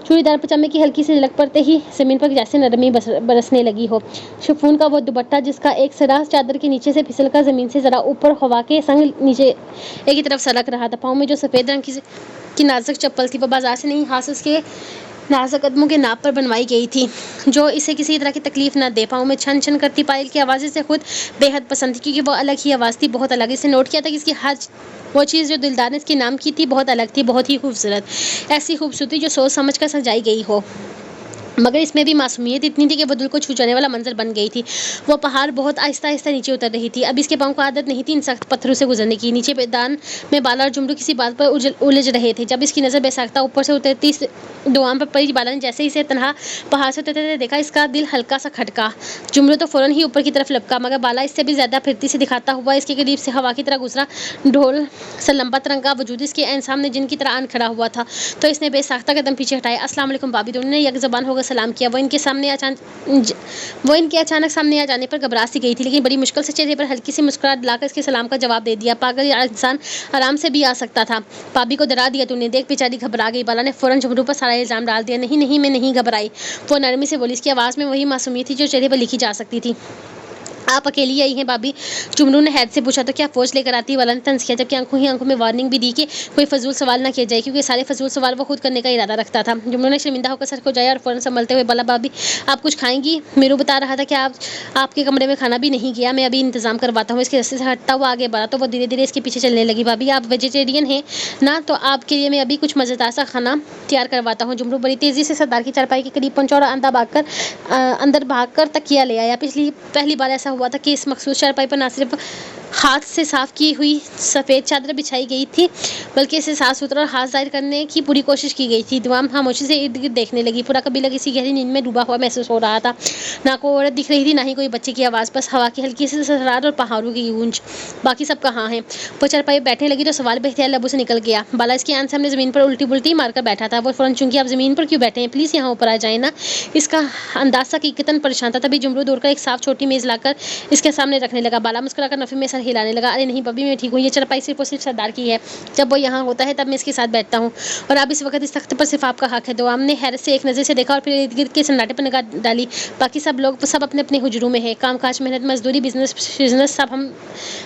چوڑی دار پجامے کی ہلکی سی جھلک پڑتے ہی زمین پر جیسے نرمی برسنے لگی ہو۔ شفون کا وہ دوپٹہ جس کا ایک سرا چادر کے نیچے سے پھسل کر زمین سے ذرا اوپر ہوا کے سنگ نیچے ایک ہی طرف سرک رہا تھا۔ پاؤں میں جو سفید رنگ کی نازک چپل تھی وہ بازار سے نہیں، ہاتھ اس کے نازک قدموں کے ناپ پر بنوائی گئی تھی جو اسے کسی طرح کی تکلیف نہ دے۔ پاؤں میں چھن چھن کرتی پائل کی آواز اسے خود بے حد پسند تھی، کیونکہ وہ الگ ہی آواز تھی، بہت الگ۔ اس نے نوٹ کیا تھا کہ اس کی ہر وہ چیز جو دلدار نے اس کے نام کی تھی بہت الگ تھی، بہت ہی خوبصورت، ایسی خوبصورتی جو سوچ سمجھ کر سجائی گئی ہو، مگر اس میں بھی معصومیت اتنی تھی کہ وہ دل کو چھو جانے والا منظر بن گئی تھی۔ وہ پہاڑ بہت آہستہ آہستہ نیچے اتر رہی تھی۔ اب اس کے پاؤں کو عادت نہیں تھی ان سخت پتھروں سے گزرنے کی۔ نیچے میدان میں بالا اور جمرو کسی بات پر الجھ رہے تھے۔ جب اس کی نظر بے ساختہ اوپر سے اترتی دوام پر پڑی، بالا نے جیسے ہی اسے تنہا پہاڑ سے اترتے دیکھا، اس کا دل ہلکا سا کھٹکا۔ جمرو تو فوراً ہی اوپر کی طرف لپکا، مگر بالا اس سے بھی زیادہ پھرتی سی دکھاتا ہوا اس کے قریب سے ہوا کی طرح گزرا۔ ڈھول سا لمبا ترنگا وجود اس کے عین سامنے جن کی طرح آن کھڑا ہوا تھا، تو اس نے بے ساختہ قدم پیچھے ہٹائے۔ السلام علیکم بھابی، دونوں نے یک زبان ہو کر سلام کیا۔ وہ ان کے اچانک سامنے آ جانے پر گھبرا سی گئی تھی، لیکن بڑی مشکل سے چہرے پر ہلکی سی مسکراہٹ لا کر اس کے سلام کا جواب دے دیا۔ پاگل انسان آرام سے بھی آ سکتا تھا، بھابی کو ڈرا دیا تو نے، دیکھ بیچاری گھبرا گئی۔ بالا نے فوراً جمرو پر سارا الزام ڈال دیا۔ نہیں نہیں، میں نہیں گھبرائی، وہ نرمی سے بولی۔ اس کی آواز میں وہی معصومیت تھی جو چہرے پر لکھی جا سکتی تھی۔ آپ اکیلی آئی ہیں بھابی؟ جمرو نے حیرت سے پوچھا۔ تو کیا فوج لے کر آتی؟ بالا نے طنز کیا، جبکہ آنکھوں ہی آنکھوں میں وارننگ بھی دی کہ کوئی فضول سوال نہ کیا جائے، کیونکہ سارے فضول سوال وہ خود کرنے کا ارادہ رکھتا تھا۔ جمرو نے شرمندہ ہو کر سر کھجایا اور فوراً سنبھلتے ہوئے بولا، بھابی آپ کچھ کھائیں گی؟ میرو بتا رہا تھا کہ آپ کے کمرے میں کھانا بھی نہیں گیا، میں ابھی انتظام کرواتا ہوں۔ اس کے رستے سے ہٹتا ہوا آگے بڑھا تو وہ دھیرے دھیرے اس کے پیچھے چلنے لگی۔ بھابی آپ ویجیٹیرین ہیں نا، تو آپ کے لیے میں ابھی کچھ مزیدار سا کھانا تیار کرواتا ہوں۔ جمرو بڑی تیزی سے سردار کی چارپائی کے قریب پہنچا اور اندر بھاگ کر تکیہ لے آیا۔ پہلی بار ایسا ہوا تھا کہ اس مخصوص چارپائی پر نہ صرف ہاتھ سے صاف کی ہوئی سفید چادر بچھائی گئی تھی، بلکہ اسے صاف ستھرا اور ہاتھ ظاہر کرنے کی پوری کوشش کی گئی تھی۔ دوام خاموشی سے ارد گرد دیکھنے لگی۔ پورا قبیلہ کسی گہری نیند میں ڈوبا ہوا محسوس ہو رہا تھا۔ نہ کوئی عورت دکھ رہی تھی، نہ ہی کوئی بچے کی آواز، بس ہوا کی ہلکی سی سرسراہٹ اور پہاڑوں کی گونج۔ باقی سب کہاں ہیں؟ وہ چارپائی بیٹھنے لگی تو سوال بے اختیار لبوں سے نکل گیا۔ بالا اس کے آن سامنے زمین پر الٹی بلٹی مار کر بیٹھا تھا۔ وہ فوراً چونکی، آپ زمین پر کیوں بیٹھے ہیں؟ پلیز یہاں اوپر آ جائیں نا۔ اس کا انداز حقیقتاً پریشان تھا۔ تبھی جمرو دوڑ کر ایک صاف چھوٹی میز لا کر اس کے سامنے رکھنے لگا۔ بالا مسکرا کر نفی میں سر ہلانے لگا۔ ارے نہیں بھابی، میں ٹھیک ہوں، یہ چارپائی صرف اور صرف سردار کی ہے، جب وہ یہاں ہوتا ہے تب میں اس کے ساتھ بیٹھتا ہوں، اور اب اس وقت اس تخت پر صرف آپ کا حق ہے۔ دوام نے حیرت سے ایک نظر سے دیکھا اور پھر ارد گرد کے سناٹے پر نگاہ ڈالی۔ باقی سب لوگ سب اپنے اپنے حجروں میں ہیں، کام کاج، محنت مزدوری، بزنس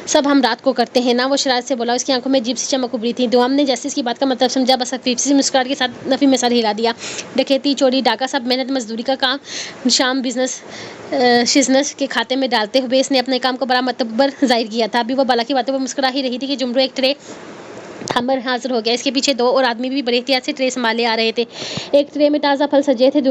سب ہم رات کو کرتے ہیں نا، وہ شرارت سے بولا۔ اس کی آنکھوں میں عجیب سی چمک ابھری تھی۔ دوام نے جیسے اس کی بات کا مطلب سمجھا، بس خفیف سی مسکراہٹ کے ساتھ نفی میں سر ہلا دیا۔ ڈکیتی، چوری، ڈاکہ، سب محنت مزدوری کا کام شام شزنس کے کھاتے میں ڈالتے ہوئے اس نے اپنے کام کو بڑا معتبر ظاہر کیا تھا۔ ابھی وہ بالا کی باتوں پر مسکرا ہی رہی تھی کہ جمرو ایک ٹرے ہمر حاضر ہو گیا۔ اس کے پیچھے دو اور آدمی بھی بڑے احتیاط سے ٹرے سنبھالے آ رہے تھے۔ ایک ٹرے میں تازہ پھل سجے تھے،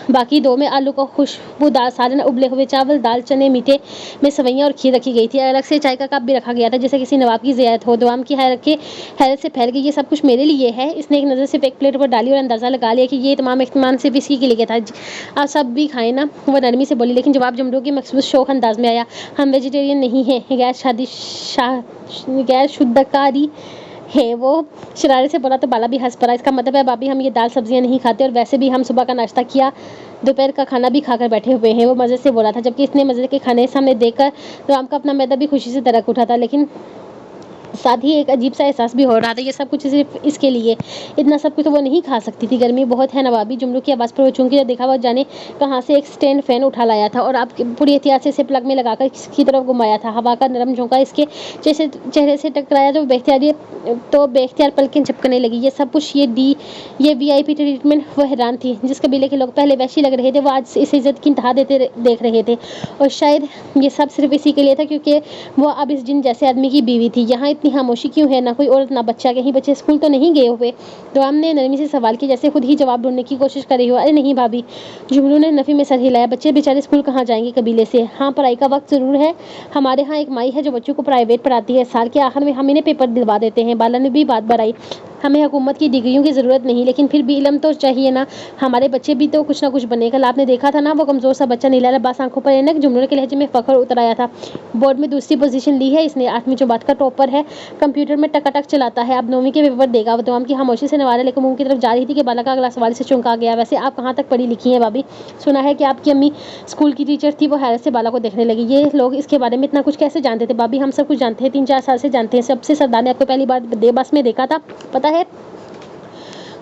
باقی دو میں آلو کا خوشبودار سالن، ابلے ہوئے چاول، دال، چنے، میٹھے میں سویاں اور کھیر رکھی گئی تھی۔ الگ سے چائے کا کپ بھی رکھا گیا تھا، جیسے کسی نواب کی زیارت ہو۔ دوام کی حیرت سے پھیل گئی۔ یہ سب کچھ میرے لیے ہے؟ اس نے ایک نظر صرف ایک پلیٹ پر ڈالی اور اندازہ لگا لیا کہ یہ تمام اہتمام صرف اسی کے لیے تھا۔ آپ سب بھی کھائیں نا، وہ نرمی سے بولی، لیکن جواب جمرو کے مخصوص شوخ انداز میں آیا۔ ہم ویجیٹیرین نہیں ہیں، غیر شدکاری ہے، وہ شرارت سے بولا تو بالا بھی ہنس پڑا۔ اس کا مطلب ہے بھابی ہم یہ دال سبزیاں نہیں کھاتے، اور ویسے بھی ہم صبح کا ناشتہ کیا، دوپہر کا کھانا بھی کھا کر بیٹھے ہوئے ہیں، وہ مزے سے بولا تھا، جبکہ اس نے مزے کے کھانے سامنے دیکھ کر دوام کا اپنا معدہ بھی خوشی سے درک اٹھا تھا، لیکن ساتھ ہی ایک عجیب سا احساس بھی ہو رہا تھا، یہ سب کچھ صرف اس کے لیے۔ اتنا سب کچھ تو وہ نہیں کھا سکتی تھی، گرمی بہت ہے نوابی۔ جمرو کی آواز پر وہ چونکی تو دیکھا، وہ جانے کہاں سے ایک سٹینڈ فین اٹھا لایا تھا اور اب پوری احتیاط سے اسے پلگ میں لگا کر اس کی طرف گھمایا تھا۔ ہوا کا نرم جھونکا اس کے چہرے سے ٹکرایا تو بے اختیار پلکیں جھپکنے لگی۔ یہ سب کچھ، یہ وی آئی پی ٹریٹمنٹ، وہ حیران تھی۔ جس قبیلے کے لوگ پہلے وحشی لگ رہے تھے، وہ آج اسے عزت کی انتہا دیتے دیکھ رہے تھے، اور شاید یہ سب صرف اسی کے لیے تھا کیونکہ وہ اب اس جن جیسے آدمی کی بیوی تھی۔ یہاں اتنی خاموشی کیوں ہے؟ نہ کوئی عورت، نہ بچہ، کہیں بچے اسکول تو نہیں گئے ہوئے؟ دوام نے نرمی سے سوال کیا، جیسے خود ہی جواب ڈھونڈنے کی کوشش کر رہی ہو۔ ارے نہیں بھابی، جمرو نے نفی میں سر ہلایا، بچے بیچارے اسکول کہاں جائیں گے قبیلے سے؟ ہاں پڑھائی کا وقت ضرور ہے، ہمارے ہاں ایک مائی ہے جو بچوں کو پرائیویٹ پڑھاتی ہے، سال کے آخر میں ہم انہیں پیپر دلوا دیتے ہیں۔ بالا نے بھی بات بڑھائی، ہمیں حکومت کی ڈگریوں کی ضرورت نہیں، لیکن پھر بھی علم تو چاہیے نا، ہمارے بچے بھی تو کچھ نہ کچھ بنے۔ کل آپ نے دیکھا تھا نا، وہ کمزور سا بچہ نیلا لباس آنکھوں پر اینک جملوں کے لہجے میں فخر اتر آیا تھا۔ بورڈ میں دوسری پوزیشن لی ہے اس نے، 8ویں جماعت کا ٹاپر ہے، کمپیوٹر میں ٹکا چلاتا ہے، اب 9ویں کے پیپر دے گا۔ وہ دوام کی خاموشی سے نوارا لیکن منہ کی طرف جا رہی تھی کہ بالا کا اگلا سوال سے چونکا گیا۔ ویسے آپ کہاں تک پڑھی لکھی ہیں بھابھی؟ سنا ہے کہ آپ کی امی اسکول کی ٹیچر تھی۔ وہ حیرت سے بالا کو دیکھنے لگی۔ یہ لوگ اس کے بارے میں اتنا کچھ کیسے جانتے تھے؟ بھابھی ہم سب کچھ جانتے ہیں، 3-4 سال سے جانتے ہیں۔ سب سے سردار نے آپ کو پہلی بار ڈے بس میں دیکھا تھا، پتا ہے؟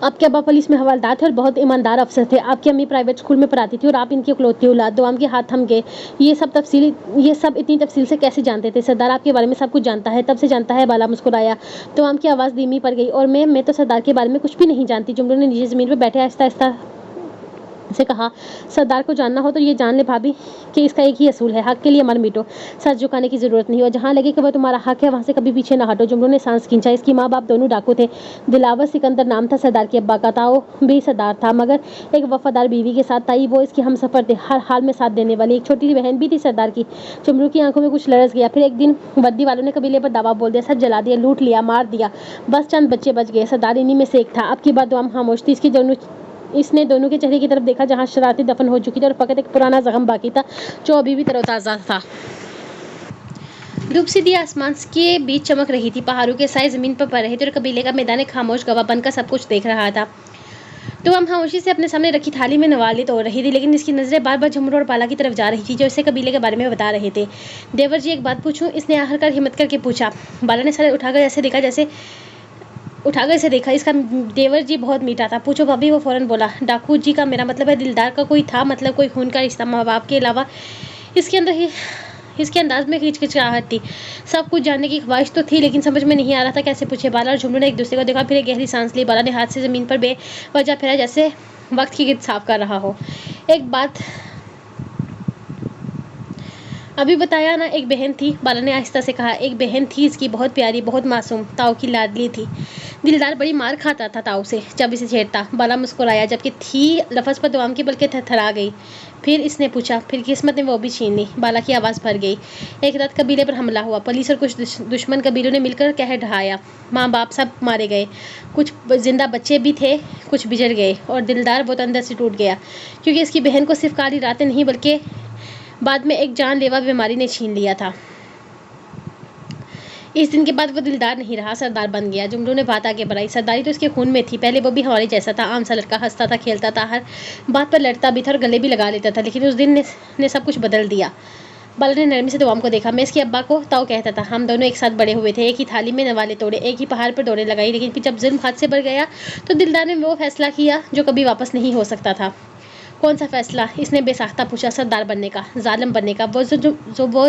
آپ کے ابا پولیس میں حوالدار تھے اور بہت ایماندار افسر تھے۔ آپ کی امی پرائیویٹ اسکول میں پڑھاتی تھی اور آپ ان کی اکلوتی اولاد۔ دوام کے ہاتھ تھم گئے۔ یہ سب اتنی تفصیل سے کیسے جانتے تھے؟ سردار آپ کے بارے میں سب کچھ جانتا ہے، تب سے جانتا ہے۔ بالا مسکرایا۔ دوام کی آواز دھیمی پڑ گئی۔ اور میں تو سردار کے بارے میں کچھ بھی نہیں جانتی۔ جملوں نے نیچے زمین پر بیٹھے آہستہ آہستہ سے کہا، سردار کو جاننا ہو تو یہ جان لے بھابھی کہ اس کا ایک ہی اصول ہے، حق کے لیے مر مٹو، سر جھکانے کی ضرورت نہیں، اور جہاں لگے کہ وہ تمہارا حق ہے وہاں سے کبھی پیچھے نہ ہٹو۔ جملوں نے سانس کھینچا۔ اس کی ماں باپ دونوں ڈاکو تھے۔ دلاور سکندر نام تھا سردار کے ابا کا۔ تاؤ بھی سردار تھا، مگر ایک وفادار بیوی کے ساتھ۔ تائی وہ اس کے ہمسفر تھے، ہر حال میں ساتھ دینے والی۔ ایک چھوٹی سی بہن بھی تھی سردار کی۔ جملوں کی آنکھوں میں کچھ لرز گیا۔ پھر ایک دن وردی والوں نے قبیلے پر دعویٰ بول دیا، سب جلا دیا، لوٹ لیا، مار دیا، بس چند بچے بچ گئے۔ سردار انہی میں سے ایک تھا۔ اب کی بار دوام خاموش تھی۔ اس نے دونوں کے چہرے کی طرف دیکھا جہاں شرارتیں دفن ہو چکی تھی اور فقط ایک پرانا زخم باقی تھا جو ابھی بھی تر و تازہ تھا۔ دھوپ سیدھی آسمان کے بیچ چمک رہی تھی، پہاڑوں کے سائے زمین پر پڑ رہے تھے اور قبیلے کا میدان ایک خاموش گواہ بن کر سب کچھ دیکھ رہا تھا۔ دوام خاموشی سے اپنے سامنے رکھی تھالی میں نوالے توڑ رہی تھی، لیکن اس کی نظریں بار بار جھمرو اور بالا کی طرف جا رہی تھی جو اسے قبیلے کے بارے میں بتا رہے تھے۔ دیور جی ایک بات پوچھوں؟ اس نے آخر کار ہمت کر کے پوچھا۔ بالا نے سر اٹھا کر اسے دیکھا۔ اس کا دیور جی بہت میٹھا تھا۔ پوچھو بھابھی، وہ فوراً بولا۔ ڈاکو جی کا میرا مطلب ہے دلدار کا کوئی تھا، مطلب کوئی خون کا رشتہ، ماں باپ کے علاوہ۔ اس کے انداز میں ہچکچاہٹ تھی۔ سب کچھ جاننے کی خواہش تو تھی، لیکن سمجھ میں نہیں آ رہا تھا کیسے پوچھے۔ بالا اور جملوں نے ایک دوسرے کو دیکھا، پھر ایک گہری سانس لی۔ بالا نے ہاتھ سے زمین پر بے وجہ پھیرا جیسے وقت کی گرد صاف کر رہا ہو۔ ایک بات ابھی بتایا نا، ایک بہن تھی، بالا نے آہستہ سے کہا۔ ایک بہن تھی اس کی، بہت پیاری، بہت معصوم، تاؤ کی لاڈلی تھی۔ دلدار بڑی مار کھاتا تھا تاؤ سے جب اسے چھیڑتا۔ بالا مسکرایا، جبکہ تھی لفظ پر دوام کی پلکیں تھرتھرا گئی۔ پھر اس نے پوچھا، پھر قسمت نے وہ بھی چھین لی؟ بالا کی آواز بھر گئی۔ ایک رات قبیلے پر حملہ ہوا، پولیس اور کچھ دشمن قبیلوں نے مل کر قہر ڈھایا، ماں باپ سب مارے گئے، کچھ زندہ بچے بھی تھے، کچھ بچڑ گئے، اور دلدار بہت اندر سے ٹوٹ گیا، کیونکہ اس کی بہن کو صرف کالی راتیں نہیں بلکہ بعد میں ایک جان لیوا بیماری نے چھین لیا تھا۔ اس دن کے بعد وہ دلدار نہیں رہا، سردار بن گیا۔ جملوں نے بات آگے بڑھائی۔ سرداری تو اس کے خون میں تھی، پہلے وہ بھی ہمارے جیسا تھا، عام سا لڑکا، ہنستا تھا، کھیلتا تھا، ہر بات پر لڑتا بھی تھا اور گلے بھی لگا لیتا تھا، لیکن اس دن نے سب کچھ بدل دیا۔ بالا نے نرمی سے دوام کو دیکھا۔ میں اس کے ابا کو تاؤ کہتا تھا، ہم دونوں ایک ساتھ بڑے ہوئے تھے، ایک ہی تھالی میں نوالے توڑے، ایک ہی پہاڑ پر دوڑیں لگائی، لیکن پھر جب ظلم حد سے بڑھ گیا تو دلدار نے وہ فیصلہ کیا جو کبھی واپس نہیں ہو سکتا تھا۔ کون سا فیصلہ؟ اس نے بے ساختہ پوچھا۔ سردار بننے کا، ظالم بننے کا، وہ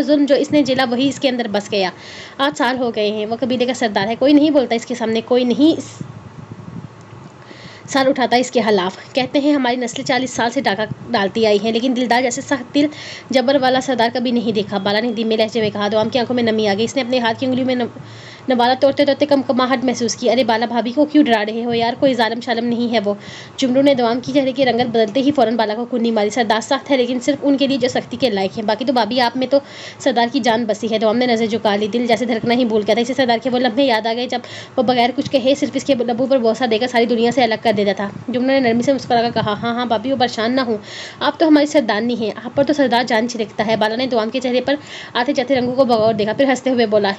ظلم جو اس نے جھیلا وہی اس کے اندر بس گیا۔ 8 سال ہو گئے ہیں، وہ قبیلے کا سردار ہے، کوئی نہیں بولتا اس کے سامنے، کوئی نہیں سر اٹھاتا اس کے خلاف۔ کہتے ہیں ہماری نسلیں 40 سال سے ڈاکہ ڈالتی آئی ہیں، لیکن دلدار جیسے سخت دل جبر والا سردار کبھی نہیں دیکھا، بالا نے دھیمے لہجے میں کہا۔ دوام کی آنکھوں میں نمی آ گئی۔ اس نے اپنے ہاتھ کی انگلیوں میں نوالہ توڑتے توڑتے کمکماہٹ محسوس کی۔ ارے بالا، بھابھی کو کیوں ڈرا رہے ہو یار، کوئی ظالم شالم نہیں ہے وہ۔ جملوں نے دوام کی چہرے کی رنگت بدلتے ہی فوراً بالا کو کونی ماری۔ سردار سخت ہے، لیکن صرف ان کے لیے جو سختی کے لائق ہیں، باقی تو بھابھی آپ میں تو سردار کی جان بسی ہے۔ دوام نے نظر جھکا لی، دل جیسے دھڑکنا ہی بھول گیا تھا۔ اسے سردار کے وہ لمحے یاد آ گئے جب وہ بغیر کچھ کہے صرف اس کے لبوں پر بوسہ دے کر ساری دنیا سے الگ کر دیتا تھا۔ جملوں نے نرمی سے مسکرا کر کہا، ہاں ہاں بھابھی، وہ پریشان نہ ہوں، آپ تو ہماری سردارنی ہیں، آپ پر تو سردار جان چھڑکتا ہے۔ بالا نے دوام کے چہرے پر آتے جاتے رنگوں کو بغور دیکھا، پھر ہنستے ہوئے بولا،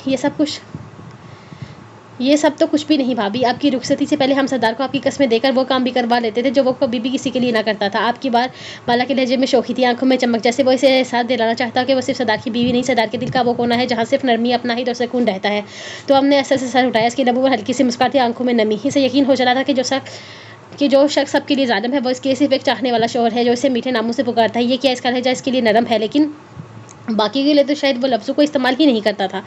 یہ سب تو کچھ بھی نہیں بھابھی، آپ کی رخصتی سے پہلے ہم سردار کو آپ کی قسمیں دے کر وہ کام بھی کروا لیتے تھے جو وہ کبھی بھی کسی کے لیے نہ کرتا تھا۔ آپ کی بار بالا کے لہجے میں شوخی تھی، آنکھوں میں چمک، جیسے وہ اسے احساس دلانا چاہتا کہ وہ صرف سردار کی بیوی نہیں، سردار کے دل کا وہ کونا ہے جہاں صرف نرمی، اپناہٹ اور سکون رہتا ہے۔ تو ہم نے اثر سے سر اٹھایا، اس کے لبوں پر ہلکی سی مسکراہٹ تھی، آنکھوں میں نمی۔ اسے یقین ہو چلا تھا کہ جو شخص سب کے لیے ظالم ہے وہ اس کے صرف ایک چاہنے والا شوہر ہے جو اسے میٹھے ناموں سے پکارتا ہے۔ یہ کیا اس کا لہجہ اس کے لیے نرم ہے، لیکن باقی کے لیے تو شاید وہ لفظوں کو استعمال ہی نہیں کرتا تھا،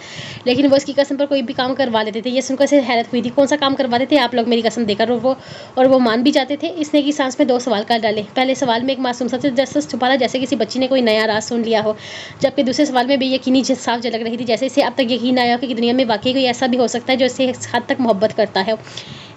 لیکن وہ اس کی قسم پر کوئی بھی کام کروا لیتے تھے۔ یہ سن کر اسے حیرت ہوئی تھی، کون سا کام کرواتے تھے آپ لوگ میری قسم دے کر، اور وہ مان بھی جاتے تھے؟ اس نے کی سانس میں 2 سوال کر ڈالے۔ پہلے سوال میں ایک معصوم سا تجسس چھپا تھا، جیسے کسی بچی نے کوئی نیا راز سن لیا ہو، جبکہ دوسرے سوال میں بے یقینی صاف جھلک رہی تھی، جیسے اسے اب تک یقین آیا ہو کہ دنیا میں واقعی کوئی ایسا بھی ہو سکتا ہے جو اسے اس حد تک محبت کرتا ہے۔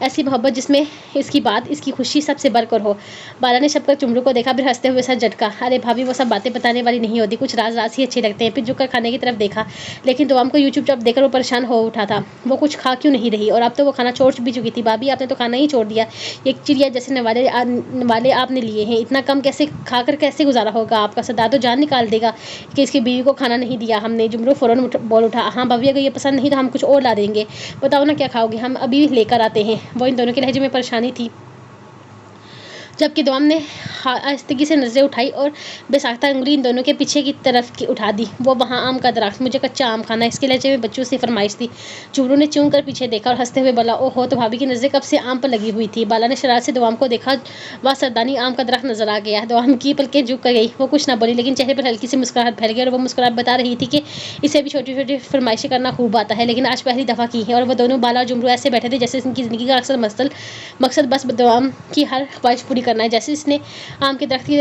ऐसी मोहब्बत जिसमें इसकी बात, इसकी खुशी सबसे बढ़कर हो। बाला ने शब कर जुमरू को देखा, फिर हंसते हुए सर झटका। अरे भाभी, वो सब बातें बताने वाली नहीं होती, कुछ राज राज ही अच्छे लगते हैं। फिर झुककर खाने की तरफ देखा, लेकिन दुआम को यूं चुपचाप देखकर वो परेशान हो उठा था। वो कुछ खा क्यों नहीं रही, और अब तो वो खाना छोड़ भी चुकी थी। भाभी, आपने तो खाना ही छोड़ दिया, एक चिड़िया जैसे नवाले आपने लिए हैं, इतना कम कैसे खाकर कैसे गुजारा होगा आपका? सरदार तो जान निकाल देगा कि इसकी बीवी को खाना नहीं दिया हमने। जुमरू फौरन बोल उठा, हाँ भाभी, अगर ये पसंद नहीं तो हम कुछ और ला देंगे। बताओ ना क्या खाओगे, हम अभी लेकर आते हैं। वो इन दोनों के लहजे में परेशानी थी, जबकि दुआम ने आहिस्तगी से नजरें उठाई और बेसाख्ता अंगुली इन दोनों के पीछे की तरफ की उठा दी। वो वहाँ आम का दरख्त, मुझे कच्चा आम खाना, इसके लहजे में बच्चों से फरमाइश थी। जुमरू ने चूम कर पीछे देखा और हंसते हुए बोला, ओहो, तो भाभी की नजरें कब से आम पर लगी हुई थी। बाला ने शरारत से दुआम को देखा, वह सरदानी आम का दरख्त नजर आ गया। दुआम की पलकें झुक कर गई, वो कुछ ना बोली, लेकिन चेहरे पर हल्की सी मुस्कुराहट फैल गई और वो मुस्कुराहट बता रही थी कि इसे भी छोटी छोटी फरमाइशें करना खूब आता है, लेकिन आज पहली दफ़ा की है। और वो दोनों, बाला और जुमरू, ऐसे बैठे थे जैसे उनकी जिंदगी का अक्सर मकसद बस दुआम की हर ख्वाहिश पूरी करना है। जैसे इसने आम के दरख्त की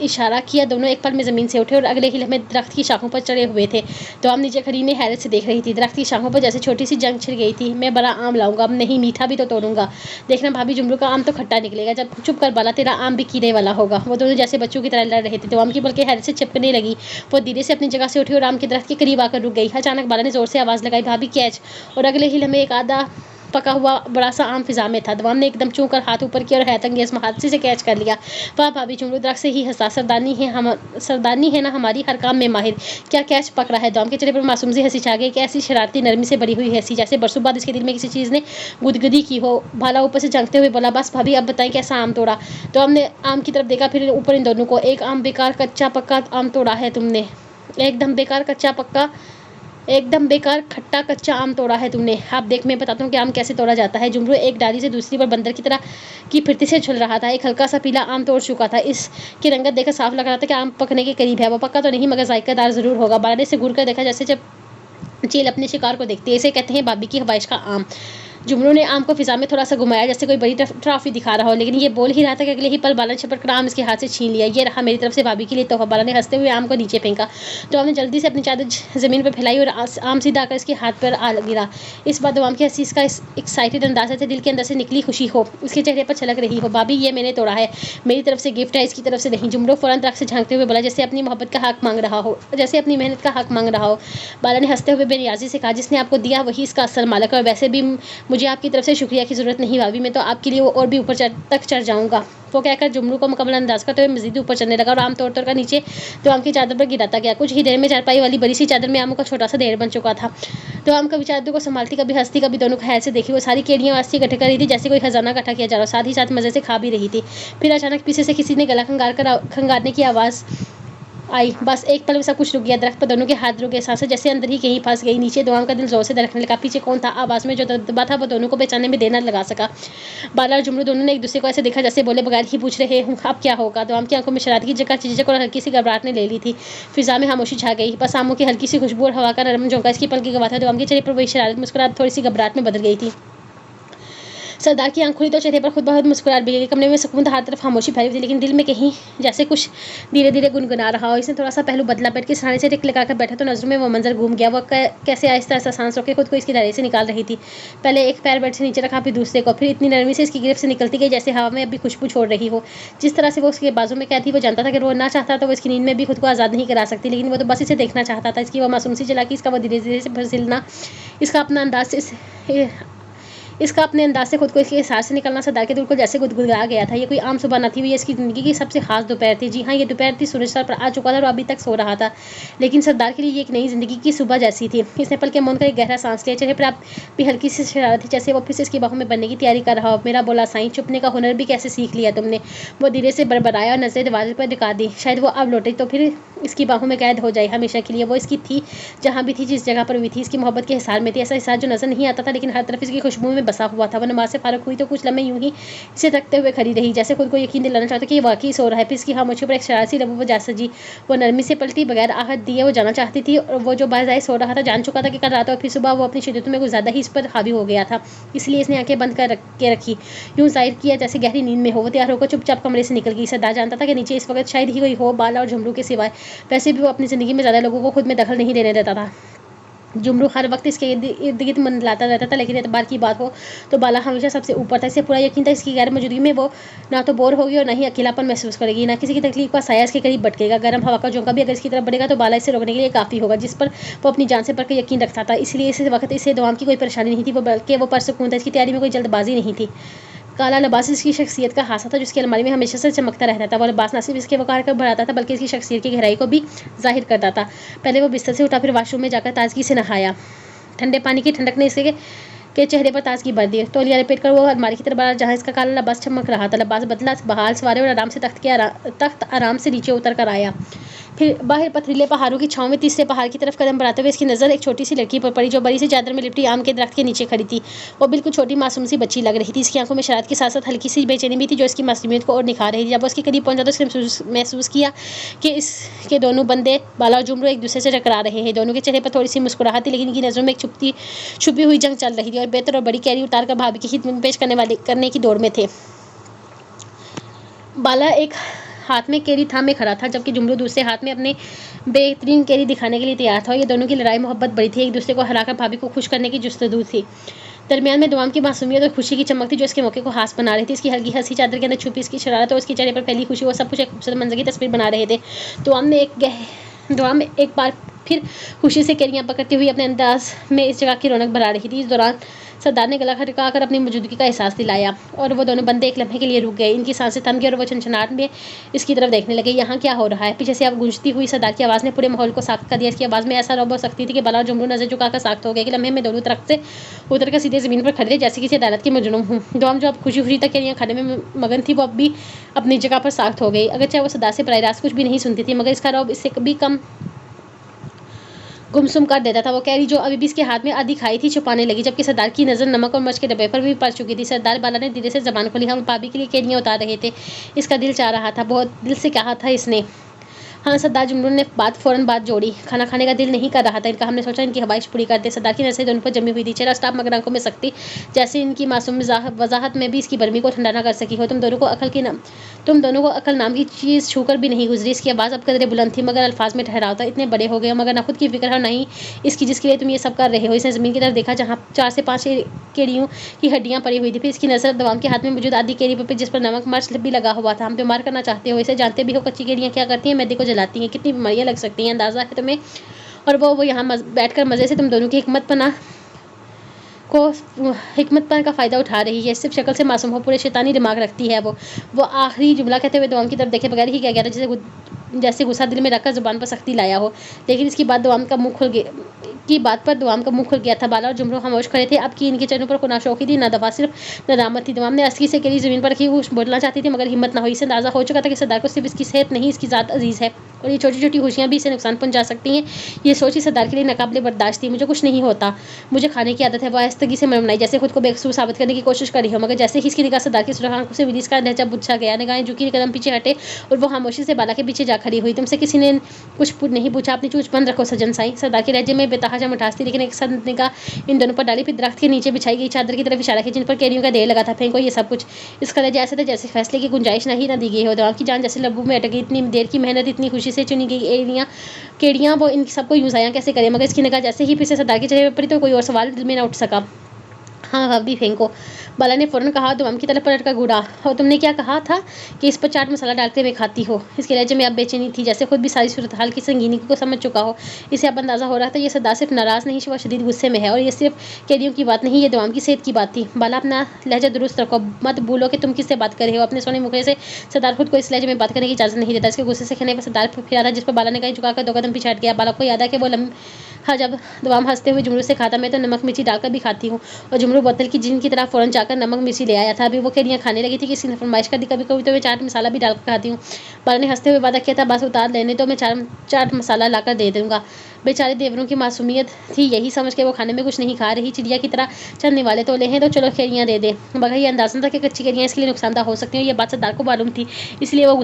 इशारा किया, दोनों एक पल में ज़मीन से उठे और अगले ही लम्हे दरख्त की शाखों पर चढ़े हुए थे। तो आम नीचे खड़ी ने हैरत से देख रही थी। दरख्त की शाखों पर जैसे छोटी सी जंग छिड़ गई थी। मैं बड़ा आम लाऊंगा, अब नहीं, मीठा भी तो तोड़ूंगा। देखना भाभी, जुमरू का आम तो खट्टा निकलेगा, जब चुप कर बाला, तेरा आम भी कीड़े वाला होगा। वो दोनों जैसे बच्चों की तरह लड़ रहे थे। तो आम की बल्कि हैरत से चिपकने लगी। वो धीरे से अपनी जगह से उठी और आम के दरख्त के करीब आकर रुक गई। अचानक बाला ने जोर से आवाज़ लगाई, भाभी कैच! और अगले ही लम्हे एक आधा पका हुआ बड़ा सा आम फिजा में था। दुआम ने एकदम चूम कर हाथ ऊपर किया और हैरत अंगेज हाथ से कैच कर लिया। वाह भाभी, जुमरू दरख्त से ही हंसा, सरदानी है ना हमारी, हर काम में माहिर। क्या कैच पकड़ा है? दुआम के चेहरे पर मासूम सी हंसी छा गई, कि ऐसी शरारती नरमी से भरी हुई हंसी जैसे बरसों बाद इसके दिल में किसी चीज़ ने गुदगुदी की हो। भाला ऊपर से झांकते हुए बोला, बस भाभी, अब बताएं कैसा आम तोड़ा। तो हमने आम की तरफ देखा, फिर ऊपर इन दोनों को। एक आम बेकार कच्चा पक्का आम तोड़ा है तुमने, एकदम बेकार खट्टा कच्चा आम तोड़ा है तुमने। आप देख, मैं बताता हूँ कि आम कैसे तोड़ा जाता है। जुमरू एक डाली से दूसरी पर बंदर की तरह की फिरती से झुल रहा था। एक हल्का सा पीला आम तोड़ चुका था। इसकी रंगत देखकर साफ लग रहा था कि आम पकने के करीब है। वो पक्का तो नहीं, मगर जायकादार जरूर होगा। बाला ने से घूर कर देखा, जैसे जब चील अपने शिकार को देखती है। इसे कहते हैं भाभी की ख्वाहिश का आम। जुमरू ने आम को फिजा में थोड़ा सा घुमाया, जैसे कोई बड़ी ट्रॉफी दिखा रहा हो, लेकिन ये बोल ही रहा था कि अगले ही पल बाला ने झपट कर आम इसके हाथ से छीन लिया। ये रहा मेरी तरफ से भाभी के लिए तोहफा। बाला ने हंसते हुए आम को नीचे फेंका, तो हमने जल्दी से अपनी चादर जमीन पर फैलाई और आम सीधा आकर इसके हाथ पर आ गिरा। इस बार आम की हंसी इसका एक्साइटेड अंदाज से दिल के अंदर से निकली खुशी हो उसके चेहरे पर छलक रही हो। भाभी, ये मैंने तोड़ा है, मेरी तरफ से गिफ्ट है, इसकी तरफ से नहीं। जुमरू फौरन दरख्त से झांकते हुए बोला, जैसे अपनी मोहब्बत का हक मांग रहा हो, जैसे अपनी मेहनत का हक मांग रहा हो। बाला ने हंसते हुए बेनियाजी से कहा, जिसने आपको दिया वही इसका असल मालिक है, और वैसे भी मुझे आपकी तरफ से शुक्रिया की जरूरत नहीं भाभी, मैं तो आपके लिए और भी ऊपर तक चढ़ जाऊंगा। वो कहकर जुमरू को मुकम्मल अंदाज करते हुए मजीद ऊपर चढ़ने लगा और आम तोड़ कर नीचे तो आम की चादर पर गिराता गया। कुछ ही देर में चारपाई वाली बड़ी सी चादर में आमों का छोटा सा ढेर बन चुका था। तो आम कभी चादर को संभालती, कभी हंसती, कभी दोनों खैर से देखी। वो सारी केड़ियाँ वास्ती इकट्ठे कर रही थी, जैसे कोई खजाना इकट्ठा किया जा रहा, साथ ही साथ मजे से खा भी रही थी। फिर अचानक पीछे से किसी ने गला खंगारने की आवाज़ आई। बस एक पल में सब कुछ रुक गया। दरख्त पर दोनों के हाथ रुके, सांसें जैसे अंदर ही कहीं फंस गई। नीचे दुआम का दिल जोर से धड़कने लगा। पीछे कौन था? आवाज़ में जो दबा था वो दोनों को बेचाने में देर न लगा सका। बाला और जुमरू दोनों ने एक दूसरे को ऐसे देखा जैसे बोले बगैर ही पूछ रहे हूँ अब क्या होगा। दुआम की आंखों में शरारत की जगह झिझक और हल्की सी घबराहट ने ले ली थी। फिजा में खामोशी छा गई, बस आमों की हल्की सी खुशबू और हवा का नरम झोंका इसकी पलकी गवा था। दुआम के चेहरे पर वही शरारत मुस्कुराहट थोड़ी सी घबराहट में बदल गई थी। सरदार की आंख खुली तो चेहरे पर खुद बहुत मुस्कुराहट भी गई। कमरे में सुकून था, हर तरफ खामोशी फैली थी, लेकिन दिल में कहीं जैसे कुछ धीरे धीरे गुनगुना रहा हो। इसने थोड़ा सा पहलू बदला, बेड के सहारे से टिक लगाकर बैठा तो नजरों में वो मंजर घूम गया। वो कैसे आहिस्ता आहिस्ता सांस रोके खुद को इसकी दायरे से निकाल रही थी। पहले एक पैर बेड से नीचे रखा, फिर दूसरे को, फिर इतनी नरमी से इसकी गिरफ्त से निकलती गई जैसे हवा में अभी खुशबू छोड़ रही हो। जिस तरह से वो उसके बाजू में कैद थी, वो जानता था कि वो ना चाहता तो वो इसकी नींद में भी खुद को आज़ाद नहीं करा सकती, लेकिन वो तो बस इसे देखना चाहता था। इसकी वो मासूम सी चलाकी, इसका वो धीरे धीरे से फिसलना, इसका अपने अंदाज से खुद को इसके हिसाब से निकलना सरदार के दिल को जैसे गुदगुदा गया था। ये कोई आम सुबह न थी, ये इसकी ज़िंदगी की सबसे खास दोपहर थी। जी हाँ, ये दोपहर थी, सूरज सर पर आ चुका था और अभी तक सो रहा था, लेकिन सरदार के लिए ये एक नई ज़िंदगी की सुबह जैसी थी। इसने पल के मौन कर एक गहरा सांस लिया। चेहरे पर आप भी हल्की सी शरारत थी, जैसे वो फिर से इसकी बाहों में बनने की तैयारी कर रहा हो। मेरा बोला साईं, चुपने का हुनर भी कैसे सीख लिया तुमने? वो धीरे से बड़बड़ाया और नजरें दरवाजे पर दिखा दी। शायद वो अब लौटे तो फिर इसकी बाहों में कैद हो जाए हमेशा के लिए। वो इसकी थी जहाँ भी थी, जिस जगह पर हुई थी, इसकी मोहब्बत के हिसार में थी। ऐसा हिसार जो नजर नहीं आता था, लेकिन हर तरफ इसकी खुशबू में बसा हुआ था। वो नमाज से फारग हुई तो कुछ लम्हे यूं ही इसे तकते हुए खड़ी रही, जैसे खुद को यकीन दिलाना चाहता कि ये वाकई सो रहा है। फिर इसकी खामोशी पर एक शरारती लबों पर जा सजी। वो नरमी से पलटी, बगैर आहट दिए वो जाना चाहती थी, और वो जो बाज़ाए सो रहा था जान चुका था कि कल रात और फिर सुबह वो अपनी शिद्दत में कुछ ज़्यादा ही इस पर हावी हो गया था। इसलिए इसने आंखें बंद कर रखी, यूं जाहिर किया जैसे गहरी नींद में हो। वो तैयार होकर चुपचाप कमरे से निकल गई। सरदार जानता था कि नीचे इस वक्त शायद ही कोई हो, बाला और झुमरू के सिवाय। वैसे भी वो अपनी ज़िंदगी में ज़्यादा लोगों को खुद में दखल नहीं देने देता था। जुमरू हर वक्त इसके इर्द गिर्द मंडलाता रहता था, लेकिन एतबार की बात हो तो बाला हमेशा सबसे ऊपर था। इसे पूरा यकीन था इसकी गैर मौजूदगी में वो ना तो बोर होगी और ना ही अकेलापन महसूस करेगी, ना किसी की तकलीफ का साया इसके करीब भटकेगा। गर्म हवा का झोंका भी अगर इसकी तरफ बढ़ेगा तो बाला इसे रोकने के लिए काफ़ी होगा, जिस पर वो अपनी जान से बढ़कर यकीन रखता था। इसलिए इस वक्त इसे दवाम की कोई परेशानी नहीं थी, वो बल्कि वो परसकून था। इसकी तैयारी में कोई जल्दबाजी नहीं थी। काला लिबास इसकी शख्सियत का हासा था, जिसकी अलमारी में हमेशा से चमकता रहता था। वो लिबास न सिर्फ इसके वक़ार को बढ़ाता था, बल्कि इसकी शख्सियत की गहराई को भी ज़ाहिर करता था। पहले वो बिस्तर से उठा, फिर वॉशरूम में जाकर ताजगी से नहाया। ठंडे पानी की ठंडक ने इसके के चेहरे पर ताजगी भर दी। तौलिया लपेट कर वो अलमारी की तरफ बढ़ा, जहाँ इसका काला लिबास चमक रहा था। लिबास बदला, बहाल सवारे और आराम से तख्त आराम से नीचे उतर कर आया। फिर बाहर पथरीले पहाड़ों की छाँव में तीसरे पहाड़ की तरफ कदम बढ़ाते हुए इसकी नज़र एक छोटी सी लड़की पर पड़ी, जो बड़ी सी चादर में लिपटी आम के दरख्त के नीचे खड़ी थी। वो बिल्कुल छोटी मासूम सी बच्ची लग रही थी। इसकी आंखों में शरारत के साथ साथ हल्की सी बेचैनी भी थी, जो इसकी मासूमियत को और निखार रही थी। जब वो उसके करीब पहुंचा तो उसने महसूस किया कि इसके दोनों बंदे बाला और जुमरू एक दूसरे से टकरा रहे हैं। दोनों के चेहरे पर थोड़ी सी मुस्कुराहट थी, लेकिन इनकी नज़रों में एक छुपी हुई जंग चल रही थी और बेहतर और बड़ी कैरी उतार कर भाभी की खिदमत में पेश करने की दौड़ में थे। बाला एक हाथ में केरी थामे खड़ा था, जबकि जुमरू दूसरे हाथ में अपने बेहतरीन केरी दिखाने के लिए तैयार था। और ये दोनों की लड़ाई मोहब्बत बड़ी थी, एक दूसरे को हराकर भाभी को खुश करने की जुस्तजू थी। दरमियान में दवाम की मासूमियत और खुशी की चमक थी, जो इसके मौके को हास बना रही थी। इसकी हल्की हंसी, चादर के अंदर छुपी इसकी शरारत और उसके चेहरे पर फैली खुशी, वो सब कुछ एक खूबसूरत मंजर की तस्वीर बना रहे थे। दवाम एक बार फिर खुशी से केरियां पकड़ती हुई अपने अंदाज में इस जगह की रौनक बढ़ा रही थी। इस दौरान सरदार ने गला खटका कर अपनी मौजूदगी का एहसास दिलाया और वो दोनों बंदे एक लम्हे के लिए रुक गए। इनकी सांसें थम गई और वो छनछनाहट में इसकी तरफ देखने लगे। यहाँ क्या हो रहा है? पीछे से अब गूंजती हुई सरदार की आवाज़ ने पूरे माहौल को साख्त कर दिया। इसकी आवाज़ में ऐसा रौब और सख्ती थी कि बाला और जुमरू नजर झुकाकर साख्त हो गए। कि लम्हे में दोनों तरफ से उतर कर सीधे ज़मीन पर खड़े थे, जैसे किसी अदालत के मजलूम हूँ। दवाम जो अब खुशी खुशी तक केरियां खाने में मगन थी, वो अब भी अपनी जगह पर साख्त हो गई। अगर चाहे वो सरदार से बराह रास्त कुछ भी नहीं सुनती थी, मगर इसका रौब इससे कभी कम गुमसुम कर देता था। वो कैरी जो अभी भी इसके हाथ में आधी खाई थी छुपाने लगी, जबकि सरदार की नज़र नमक और मिर्च के डब्बे पर भी पड़ चुकी थी। सरदार बाला ने धीरे से जबान खोली। हम भाभी के लिए केरियां उतार रहे थे। इसका दिल चाह रहा था, बहुत दिल से कहा था इसने। हाँ, सरदार जुमरू ने फौरन बात जोड़ी। खाना खाने का दिल नहीं कर रहा था इनका, हमने सोचा इनकी ख्वाहिश पूरी कर दे। सरदार की नजरें दोनों पर जमी हुई थी, चेहरा स्टाफ मगर आंखों में सख्ती, जैसे इनकी मासूम वजाहत में भी इसकी गर्मी को ठंडा न कर सकी हो। तुम दोनों को अकल नाम की चीज़ छूकर भी नहीं गुजरी। इसकी आवाज़ अब कदरे बुलंद थी, मगर अल्फाज में ठहराव था। इतने बड़े हो गए मगर ना खुद की फिक्र है, ना ही इसकी जिसके लिए तुम ये सब कर रहे हो। इसने ज़मीन की तरफ देखा, जहाँ 4 से 5 केड़ियों की हड्डियाँ पड़ी हुई थी। फिर इसकी नज़र दवाम के हाथ में मौजूद आधी केरी पर, जिस पर नमक मिर्च भी लगा हुआ था। हम बीमार करना चाहते हो, इसे जानते भी हो कच्ची केड़ियाँ क्या करती हैं? मैदे को जलाती हैं, कितनी बीमारियाँ लग सकती हैं, अंदाज़ा है तुम्हें? और वो यहाँ बैठकर मज़े से तुम दोनों की हिकमत पर का फ़ायदा उठा रही है। सिर्फ शक्ल से मासूम हो, पूरे शैतानी दिमाग रखती है वो आखिरी जुमला कहते हुए दवाम की तरफ देखे बगैर ही कह गया था, जैसे गुस्सा दिल में रखकर जुबान पर सख्ती लाया हो। लेकिन इसकी बात दवाम का मुंह खुल गया था। बाला और जुमरू खामोश खड़े थे। अब की इनके चेहरों पर ना शौकी थी, ना दफा, सिर्फ नदामत थी। दवाम ने अस्की से केरी ज़मीन पर रखी, कुछ बोलना चाहती थी मगर हिम्मत ना हुई। इसे अंदाज़ा हो चुका था कि सरदार को सिर्फ इसकी सेहत नहीं, इसकी ज़ात अजीज़ है और ये छोटी छोटी खुशियाँ भी इसे नुकसान पहुँचा सकती हैं। ये सोच ही सरदार के लिए नाकाबिले बर्दाश्त थी। मुझे कुछ नहीं होता, मुझे खाने की आदत है। वो आहिस्तगी से मरमनाई, जैसे खुद को बेकसूर साबित करने की कोशिश कर रही हो। मगर जैसे ही इसकी निगाह सरदार की सुरख आंखों से विलीस का लहजा बुझा गया, निगाहें झुकी, कदम पीछे हटे और वो खामोशी से बाला के पीछे जा खड़ी हुई। तुमसे किसी ने कुछ नहीं पूछा? अपनी चूंच बंद रखो सजन साईं। सरदार के लहजे में बेतहाशा मिठास थी, लेकिन एक साथ निगाह इन दोनों पर डाली, फिर दरख्त के नीचे बिछाई गई चादर की तरफ इशारा किया, जिन पर केरियों का ढेर लगा था। फेंको ये सब कुछ। इसका लहजा ऐसा था जैसे फैसले की गुंजाइश नहीं ना दी गई हो। दवाम की जान जैसे लब्बू में अटक गई। इतनी देर की मेहनत, इतनी खुशी से चुनी गई केड़ियाँ वो इन सबको यूं ज़ाया कैसे करे? मगर इसकी निगाह जैसे ही फिर से सरदार के चेहरे पर पड़ी तो कोई और सवाल दिल में ना उठ सका। हाँ, भाभी फेंको, बाला ने फौरन कहा। दवाम की तरफ पलट कर घूरा। और तुमने क्या कहा था कि इस पर चाट मसाला डालते हुए खाती हो? इसके लहजे में अब बेचैनी थी, जैसे खुद भी सारी सूरत हाल की संगीनी को समझ चुका हो। इसे अब अंदाज़ा हो रहा था ये सरदार सिर्फ नाराज़ नहीं, वो शदीद गुस्से में है। और ये सिर्फ कैदियों की बात नहीं, ये दवाम की सेहत की बात थी। बाला, अपना लहजा दुरुस्त रखो, मत भूलो कि तुम किससे बात कर रहे हो। अपने सोने मुखड़े से सरदार खुद को इस लहजे में बात करने की इजाज़त नहीं देता। इसके गुस्से से कहने पर सरदार फिरा था, जिस पर बाला ने कहीं झुकाकर 2 कदम पीछे हट गया। बाला को याद है कि वो हाँ, जब दवाम हंसते हुए जुमरू से खाता, मैं तो नमक मिर्ची डालकर भी खाती हूँ। और जुमरू बोतल की जिन की तरह फौरन जाकर नमक मिर्ची ले आया था। अभी वो केरियाँ खाने लगी थी कि इसकी फरमाइश कर दी, कभी कभी तो मैं चाट मसाला भी डालकर खाती हूँ। बाला ने हंसते हुए वादा किया था, बस उतार लेने तो मैं चाट मसाला लाकर दे दूँगा। बेचारे देवरों की मासूमियत थी, यही समझ के वो खाने में कुछ नहीं खा रही। चिड़िया की तरह चलने वाले तोले हैं तो चलो केरियाँ दे दे। मगर ये अंदाज़ा था कि कच्ची केरियाँ इसके लिए नुकसानदा हो सकती हैं। ये बात सरदार को मालूम थी, इसलिए वो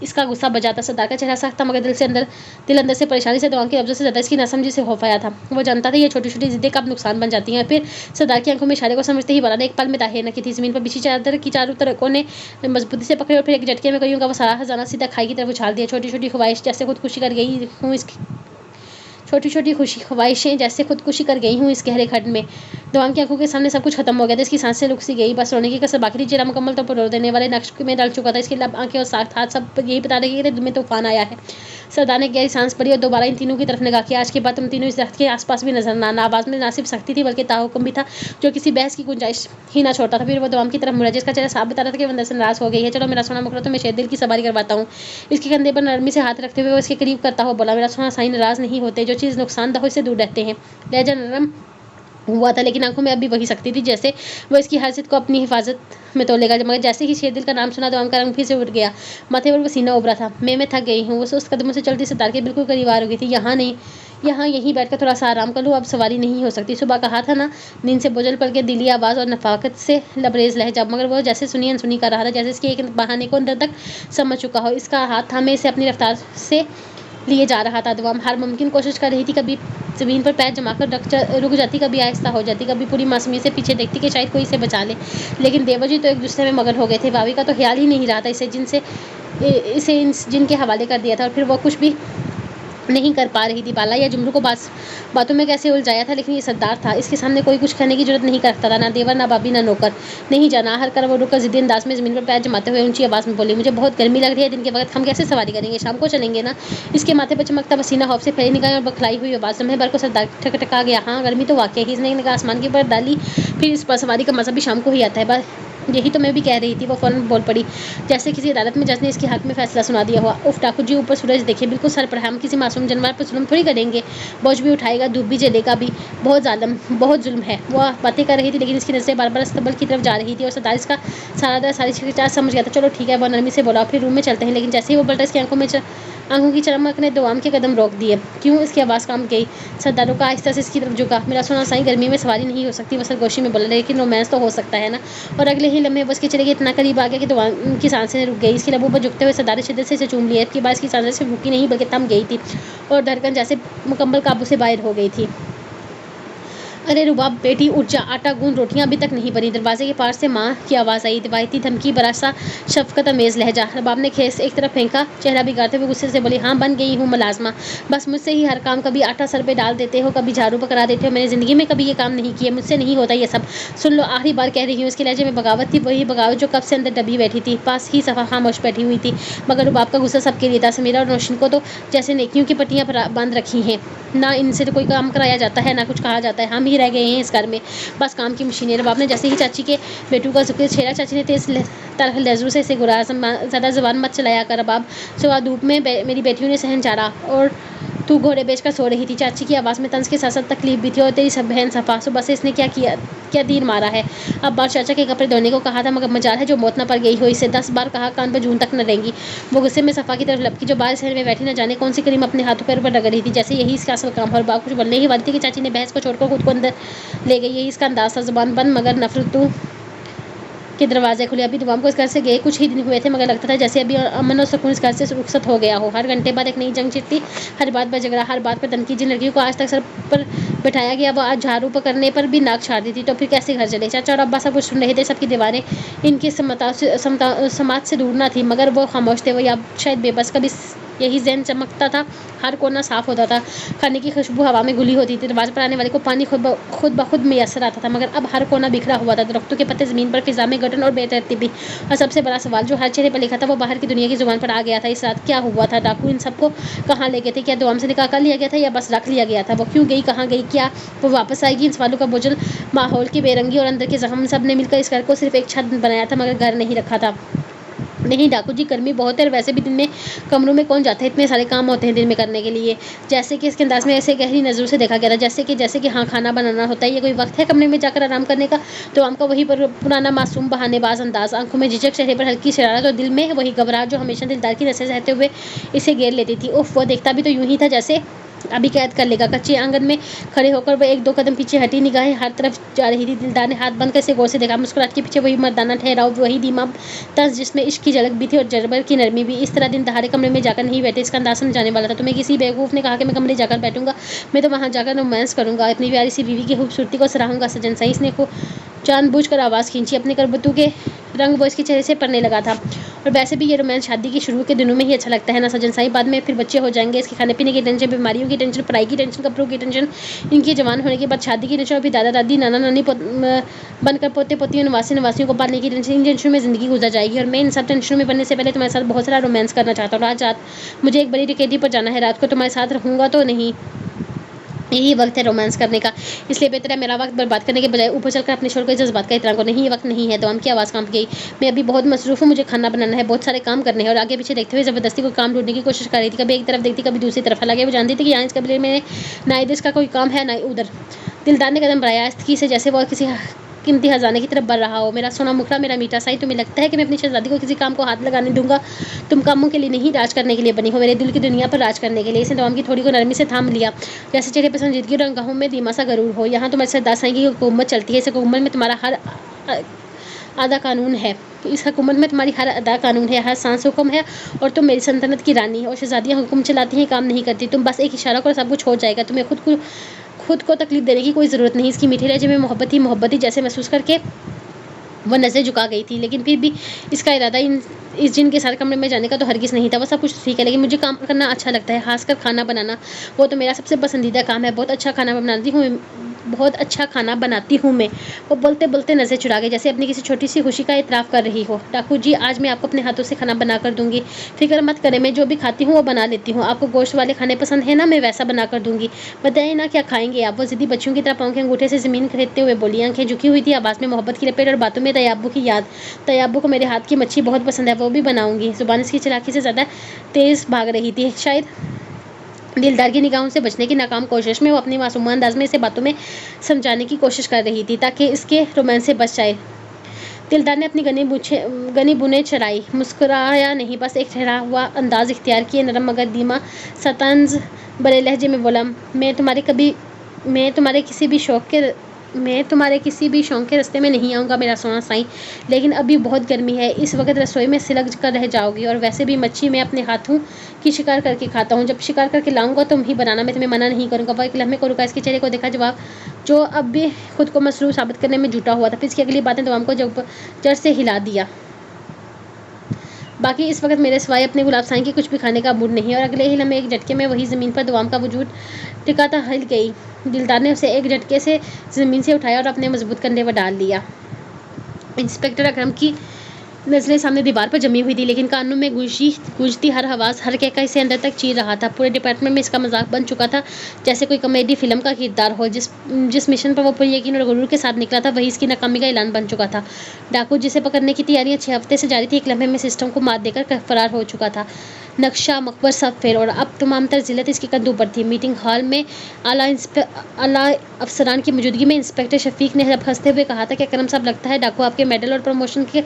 इसका गुस्सा बजाता। सरदार का चेहरा सख्त था, मगर दिल अंदर से परेशानी से दवाम की लफ्ज़ों से ज़्यादा इसकी नासमझी से खौफ आया था। वो जानता था ये छोटी छोटी जिद्दें कब नुकसान बन जाती हैं। फिर सरदार की आंखों में इशारे को समझते ही बाला ने एक पल में ताहीर न की थी। ज़मीन पर बिछी चादर की चारों तरफ ने मजबूती से पकड़े और फिर एक झटके में कहीं का वो सारा खजाना सीधा खाई की तरफ उछाल दिया। छोटी छोटी ख्वाहिश जैसे खुदकुशी कर गई हूँ, छोटी छोटी खुशी ख्वाहिशें जैसे खुदकुशी कर गई हूँ इस गहरे खड्ड में। दवाम की आंखों के सामने सब कुछ खत्म हो गया था। इसकी सांसें रुक सी गई, बस रोने की कसर बाकी थी। चेहरा मुकम्मल तौर पर रो देने वाले नक्श में डल चुका था। इसके लब, आंखें और साथ हाथ सब यही बता रहे थे में तूफान आया है। सरदार ने गहरी सांस पड़ी और दोबारा इन तीनों की तरफ निगाह किया। आज के बाद तुम तीनों इस दरख्त के आसपास भी नजर ना आना। आवाज में ना सिर्फ सख्ती थी बल्कि ताहुकुम भी था जो किसी बहस की गुंजाइश ही ना छोड़ता था। फिर वो दवाम की तरफ मुड़ा जिसका चेहरा साफ बता रहा था कि वो अंदर से नाराज हो गई है। चलो मेरा सोना मुकरा, तो मैं शायद दिल की सवारी करवाता हूँ। इसके कंधे पर नरमी से हाथ रखते हुए वो इसके करीब करता हुआ बोला, मेरा सोना साईं नाराज नहीं होते, जो चीज़ नुकसानदह हो इससे दूर रहते हैं। लहजा नरम हुआ था लेकिन आंखों में अब भी वही शक्ति थी, जैसे वो इसकी हैसियत को अपनी हिफाजत में तोलेगा। मगर जैसे ही शेरदिल का नाम सुना दवाम का रंग फिर से उठ गया, माथे पर पसीना उभरा था। मैं थक गई हूँ। वो सुस्त कदमों से चलती सरदार के बिल्कुल करीब आ गई थी। यहाँ नहीं, यहाँ यहीं बैठकर थोड़ा सा आराम कर लूँ, अब सवारी नहीं हो सकती। सुबह कहा था ना, नींद से बोझल पड़ के दिली आवाज़ और नफाकत से लबरेज लहजा। मगर वो जैसे सुनी अनसुनी कर रहा था, जैसे इसके एक बहाने को अंदर तक समझ चुका हो। इसका हाथ थामे इसे अपनी रफ्तार से लिए जा रहा था। दवाम हर मुमकिन कोशिश कर रही थी, कभी ज़मीन पर पैर जमाकर रुक जाती, कभी आहिस्ता हो जाती, कभी पूरी मासूमियत से पीछे देखती कि शायद कोई इसे बचा ले। लेकिन देवजी तो एक दूसरे में मगन हो गए थे। भाभी का तो ख्याल ही नहीं रहा था इसे जिनके हवाले कर दिया था। और फिर वो कुछ भी नहीं कर पा रही थी। बाला या जुमरू को बातों में कैसे उलझाया था, लेकिन ये सरदार था, इसके सामने कोई कुछ कहने की जरूरत नहीं करता था। ना देवर, ना भाभी, ना नौकर। नहीं जाना। हर कर वो रुककर जिद्दी अंदाज में जमीन पर पैर जमाते हुए ऊंची आवाज में बोली, मुझे बहुत गर्मी लग रही है, दिन के वक्त हम कैसे सवारी करेंगे, शाम को चलेंगे ना। इसके माथे पर चमकता पसीना हौफ से फैली निगाहें और बखलाई हुई आवाज लम्हे भर को सरदार ठकठका गया। हाँ, गर्मी तो वाकई ही। इसने निगाह आसमान की ऊपर डाली, फिर इस पर सवारी का मजा भी शाम को ही आता है। यही तो मैं भी कह रही थी। वो फौरन बोल पड़ी, जैसे किसी अदालत में जज ने इसके हक में फैसला सुना दिया हुआ। उफ ठाकुर जी, ऊपर सूरज देखिए, बिल्कुल सर पर। हम किसी मासूम जानवर पर जुल्म थोड़ी करेंगे। बोझ भी उठाएगा, धूप भी जलेगा भी। बहुत जुल्म है। वो बातें कर रही थी लेकिन इसकी नजरें बार बार अस्तबल की तरफ जा रही थी और सरदार इसका सारी शिकायत समझ गया था। चलो ठीक है, वो नरमी से बोला, फिर रूम में चलते हैं। लेकिन जैसे ही वो पलटा, इसकी आंखों की चमक ने दवाम के कदम रोक दिए। क्यों? इसकी आवाज़ काम गई। सरदारों का आहिस्ता से इसकी तरफ झुका। मेरा सोना साईं, गर्मी में सवारी नहीं हो सकती। वो सरगोशी में बोला, लेकिन रोमांस तो हो सकता है ना। और अगले ही लम्हे वो इसके चले गए, इतना करीब आ गया कि दवाम की सांसें रुक गई। इसके लबों पर झुकते हुए सरदार ने शिद्दत से इसे चूम लिया। इसके बाद इसकी सांसें सिर्फ रुकी नहीं बल्कि थम गई थी और धड़कन जैसे मुकम्मल काबू से बाहर हो गई थी। अरे रुबाब बेटी, उठ जा, आटा गूंद, रोटियां अभी तक नहीं बनी। दरवाजे के पार से माँ की आवाज़ आई, रिवायती धमकी भरा सा शफकत अमेज लहजा। रुबाब ने खेस एक तरफ फेंका, चेहरा बिगाड़ते हुए गुस्से से बोली, हाँ, बन गई हूँ मुलाजमा। बस मुझसे ही हर काम। कभी आटा सर पे डाल देते हो, कभी झाड़ू पकड़ा देते हो। मैंने ज़िंदगी में कभी ये काम नहीं किया, मुझसे नहीं होता ये सब। सुन लो, आखिरी बार कह रही हूँ। इसके लहजे में बगावत थी, वही बगावत जो कब से अंदर दबी बैठी थी, पास ही सफा खामोश बैठी हुई थी। मगर रुबाब का गुस्सा सबके लिए था। समीरा और रोशन को तो जैसे नेकियों की पट्टियाँ बांध रखी हैं। ना इनसे तो कोई काम कराया जाता है, ना कुछ कहा जाता है। हम ही रह गए हैं इस घर में, बस काम की मशीनें। रबाब ने जैसे ही चाची के बेटू का जिक्र छेड़ा, चाची ने तेज तरह लहजू से इसे गुराया, ज़्यादा ज़ुबान मत चलाया कर रबाब। सुबह धूप में मेरी बेटियों ने सहन चारा और तू घोड़े बेचकर सो रही थी। चाची की आवाज़ में तंज के साथ साथ तकलीफ भी थी। और तेरी सब बहन सफ़ा, सुबह से इसने क्या तीर मारा है। अब बार चाचा के कपड़े धोने को कहा था, मगर मजाल है जो मौत न पड़ गई हो। इसे 10 बार कहा, कान पर जून तक न रहेंगी। वो गुस्से में सफ़ा की तरफ लपकी, जो बाहर शहर में बैठी न जाने कौन सी करीम अपने हाथों पैरों पर रगड़ रही थी, जैसे यही इसका असल काम। और बात कुछ बोलने ही वाली थी कि चाची ने बहस को छोड़कर खुद को अंदर ले गई। यही इसका अंदाज था, जुबान बंद मगर नफरतों के दरवाजे खुले। अभी दवाम को इस घर से गए कुछ ही दिन हुए थे, मगर लगता था जैसे अभी अमन और सुकून इस घर से रुखसत हो गया हो। हर घंटे बाद एक नई जंग छिड़ती, हर बात पर झगड़ा, हर बात पर तनकीद। जिन लड़कियों को आज तक सर पर बैठाया गया, वो आज झाड़ू पकड़ने पर भी नाक छाड़ दी थी। तो फिर कैसे घर चले? चाचा और अब्बा सब कुछ सुन रहे थे। सबकी दीवारें इनकी समाज से दूर ना थी, मगर वो खामोश थे। वो या शायद बेबस। कभी यही जहन चमकता था, हर कोना साफ होता था, खाने की खुशबू हवा में घुली होती थी, दरवाजे पर आने वाले को पानी खुद ब खुद मैसर आता था। मगर अब हर कोना बिखरा हुआ था, दरख्तों के पत्ते ज़मीन पर, फिजा में गठन और बेतरतीबी। और सबसे बड़ा सवाल जो हर चेहरे पर लिखा था, वो बाहर की दुनिया की जुबान पर आ गया था। इस रात क्या हुआ था? डाकू इन सबको कहाँ ले गए थे? क्या दवाम से निकाह कर लिया गया था या बस रख लिया गया था? वो क्यों गई, कहाँ गई, क्या वो वापस आएगी? इन सवालों का बोझल, माहौल की बेरंगी और अंदर के जख्म, सब ने मिलकर इस घर को सिर्फ एक छत बनाया था, मगर घर नहीं रखा था। नहीं डाकू जी, गर्मी बहुत है और वैसे भी दिन में कमरों में कौन जाता है, इतने सारे काम होते हैं दिन में करने के लिए। जैसे कि इसके अंदाज में ऐसे गहरी नज़रों से देखा गया था, जैसे कि हाँ, खाना बनाना होता है, ये कोई वक्त है कमरे में जाकर आराम करने का? तो हमका वही पुराना मासूम बहानेबाज अंदाज, आंखों में झिझक, चेहरे पर हल्की शरारत और दिल में वही घबराहट जो हमेशा दिलदार की नसें सहते हुए इसे घेर लेती थी। उफ, वो देखता भी तो यूं ही था जैसे अभी कैद कर लेगा। कच्चे आंगन में खड़े होकर वो एक दो कदम पीछे हटी, निगाहें हर तरफ जा रही थी। दिलदार ने हाथ बंद कर इसे गौर से देखा। मुस्कुराहट के पीछे वही मर्दाना ठहराव, वही धीमा तंज जिसमें इश्क की झलक भी थी और जरबर की नरमी भी। इस तरह दिन दहाड़े कमरे में जाकर नहीं बैठे, इसका अंदाज समझ जाने वाला था। तुम्हें किसी बेवकूफ़ ने कहा कि मैं कमरे जाकर बैठूंगा? मैं तो वहाँ जाकर रोमांस करूंगा, अपनी प्यारी सी बीवी की खूबसूरती को सराहूंगा। सजन साइंस ने जानबूझकर आवाज़ खींची, अपने करबतों के रंग वो इसके चेहरे से पड़ने लगा था اور ویسے بھی یہ رومانس شادی کے شروع کے دنوں میں ہی اچھا لگتا ہے نا سجن سائی، بعد میں پھر بچے ہو جائیں گے، اس کے کھانے پینے کی ٹینشن، بیماریوں کی ٹینشن، پڑھائی کی ٹینشن، کپڑوں کی ٹینشن، ان کے جوان ہونے کے بعد شادی کی ٹینشن، اور پھر دادا دادی نانا نانی بن کر پوتے پوتیوں نواسی نواسیوں کو پالنے کی ٹینشن، ان ٹینشنوں میں زندگی گزر جائے گی۔ اور میں ان سب ٹینشنوں میں بننے سے پہلے تمہارے ساتھ بہت سارا رومانس کرنا چاہتا ہوں۔ آج رات مجھے ایک بڑی ڈکیتی پر جانا ہے، رات کو تمہارے ساتھ رہوں گا تو نہیں، یہی وقت ہے رومانس کرنے کا، اس لیے بہتر ہے میرا وقت برباد کرنے کے بجائے اوپر چل کر اپنے شوہر کو جذبات کا احترام کرو۔ نہیں، یہ وقت نہیں ہے، دوام کی آواز کانپ گئی۔ میں ابھی بہت مصروف ہوں، مجھے کھانا بنانا ہے، بہت سارے کام کرنے ہیں۔ اور آگے پیچھے دیکھتے ہوئے زبردستی کوئی کام ڈھونڈنے کی کوشش کر رہی تھی، کبھی ایک طرف دیکھتی کبھی دوسری طرف، حالانکہ وہ جانتی تھی کہ یہاں اس قبیلے میں نہ ادھر اس کا کوئی کام ہے نہ ادھر۔ دلدار نے قدم بڑھایا آہستگی سے، جیسے وہ کسی قیمتی خزانے کی طرف بڑھ رہا ہو۔ میرا سونا مکھڑا، میرا میٹھا سائی، تمہیں لگتا ہے کہ میں اپنی شہزادی کو کسی کام کو ہاتھ لگانے دوں گا؟ تم کاموں کے لیے نہیں، راج کرنے کے لیے بنی ہو، میرے دل کی دنیا پر راج کرنے کے لیے۔ اس نے دوام کی تھوڑی کو نرمی سے تھام لیا، جیسے چہرے پر سنجیدگی اور نگاہوں میں دھیما سا غرور ہو۔ یہاں تمہارے سردار سائی کی حکومت چلتی ہے، اس حکومت میں تمہارا ہر ادا قانون ہے، اس حکومت میں تمہاری ہر ادا قانون ہے، ہر سانس حکم ہے، اور تم میری سلطنت کی رانی اور شہزادیاں حکم چلاتی ہیں، کام نہیں کرتی۔ تم بس ایک اشارہ کرو سب کچھ ہو جائے گا، تمہیں خود کو تکلیف دینے کی کوئی ضرورت نہیں۔ اس کی میٹھے لہجے میں محبت ہی جیسے محسوس کر کے وہ نظریں جھکا گئی تھی، لیکن پھر بھی اس کا ارادہ اس جن کے ساتھ کمرے میں جانے کا تو ہرگز نہیں تھا۔ وہ سب کچھ ٹھیک ہے، لیکن مجھے کام کرنا اچھا لگتا ہے، خاص کر کھانا بنانا، وہ تو میرا سب سے پسندیدہ کام ہے۔ بہت اچھا کھانا بناتی ہوں میں۔ وہ بولتے بولتے نظریں چرا گئی، جیسے اپنی کسی چھوٹی سی خوشی کا اعتراف کر رہی ہو۔ ڈاکو جی، آج میں آپ کو اپنے ہاتھوں سے کھانا بنا کر دوں گی، فکر مت کریں، میں جو بھی کھاتی ہوں وہ بنا لیتی ہوں۔ آپ کو گوشت والے کھانے پسند ہیں نا، میں ویسا بنا کر دوں گی، بتائیے نا کیا کھائیں گے آپ؟ وہ ضدی بچیوں کی طرح پاؤں کے انگوٹھے سے زمین کھریدتے ہوئے بولی، آنکھیں جھکی ہوئی تھی، آواز میں محبت کی لپیٹ اور باتوں میں طیابو کی یاد۔ طیابو کو میرے ہاتھ کی مچھی بہت پسند ہے، وہ بھی بناؤں گی۔ زبان اس کی چالاکی سے زیادہ تیز بھاگ رہی تھی، شاید دلدار کی نگاہوں سے بچنے کی ناکام کوشش میں وہ اپنی معصومانہ انداز میں اسے باتوں میں سمجھانے کی کوشش کر رہی تھی تاکہ اس کے رومانس سے بچ جائے۔ دلدار نے اپنی گنی بونیں چڑھائی، مسکرایا نہیں، بس ایک ٹھہرا ہوا انداز اختیار کیے، نرم مگر دھیما سا طنز بھرے لہجے میں بولا، میں تمہارے کسی بھی شوق کے راستے میں نہیں آؤں گا میرا سونا سائی، لیکن ابھی بہت گرمی ہے، اس وقت رسوئی میں سلگ کر رہ جاؤ گی، اور ویسے بھی مچھی میں اپنے ہاتھوں کی شکار کر کے کھاتا ہوں، جب شکار کر کے لاؤں گا تم ہی بنانا، میں تمہیں منع نہیں کروں گا۔ وہ ایک لمحے کو رکا، اس کے چہرے کو دیکھا، جواب جو اب بھی خود کو مصروف ثابت کرنے میں جٹا ہوا تھا، پھر اس کی اگلی باتیں دوام کو جڑ سے ہلا دیا۔ باقی اس وقت میرے سوائے اپنے گلاب سائی کے کچھ بھی کھانے کا موڈ نہیں ہے۔ اور اگلے ہی لمحے ایک جھٹکے میں وہی زمین پر دوام کا وجود ٹکاتا ہل گئی۔ دلدار نے اسے ایک جھٹکے سے زمین سے اٹھایا اور اپنے مضبوط کندھے پر ڈال لیا۔ انسپکٹر اکرم کی نظریں سامنے دیوار پر جمی ہوئی تھی، لیکن کانوں میں گونجتی ہر آواز، ہر کہکا اسے اندر تک چیر رہا تھا۔ پورے ڈپارٹمنٹ میں اس کا مذاق بن چکا تھا، جیسے کوئی کامیڈی فلم کا کردار ہو۔ جس مشن پر وہ پوری یقین اور غرور کے ساتھ نکلا تھا، وہی اس کی ناکامی کا اعلان بن چکا تھا۔ ڈاکو جسے پکڑنے کی تیاریاں 6 ہفتے سے جاری تھی، ایک لمحے میں سسٹم کو مات دے کر فرار ہو چکا تھا۔ نقشہ مقبر سب فیل، اور اب تمام تر ذلت اس کے کندھوں پر تھی۔ میٹنگ ہال میں اعلیٰ افسران کی موجودگی میں انسپکٹر شفیق نے جب ہنستے ہوئے کہا تھا کہ اکرم صاحب، لگتا ہے ڈاکو آپ کے میڈل اور پروموشن کے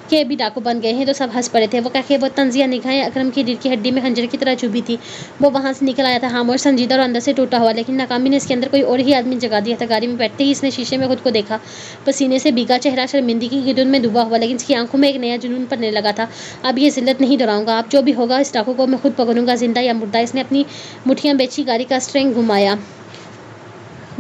بھی ڈاکو بن گئے ہیں، تو سب ہنس پڑے تھے۔ وہ کہہ وہ طنزیہ نگاہیں اکرم کی ریڑھ کی ہڈی میں خنجر کی طرح چبھی تھی۔ وہ وہاں سے نکل آیا تھا، خاموش، سنجیدہ اور اندر سے ٹوٹا ہوا، لیکن ناکامی نے اس کے اندر کوئی اور ہی آدمی جگا دیا تھا۔ گاڑی میں بیٹھتے ہی اس نے شیشے میں خود کو دیکھا، پسینے سے بھیگا چہرہ شرمندگی کی دھند میں ڈوبا ہوا، لیکن اس کی آنکھوں میں ایک نیا جنون بھرنے لگا تھا۔ اب یہ ذلت نہیں دہراؤں گا، اب جو بھی ہوگا اس ڈاکو کو میں خود پکڑوں گا، زندہ یا مردہ۔ اس نے اپنی مٹھیاں بیچھی، گاڑی کا اسٹیئرنگ گھمایا۔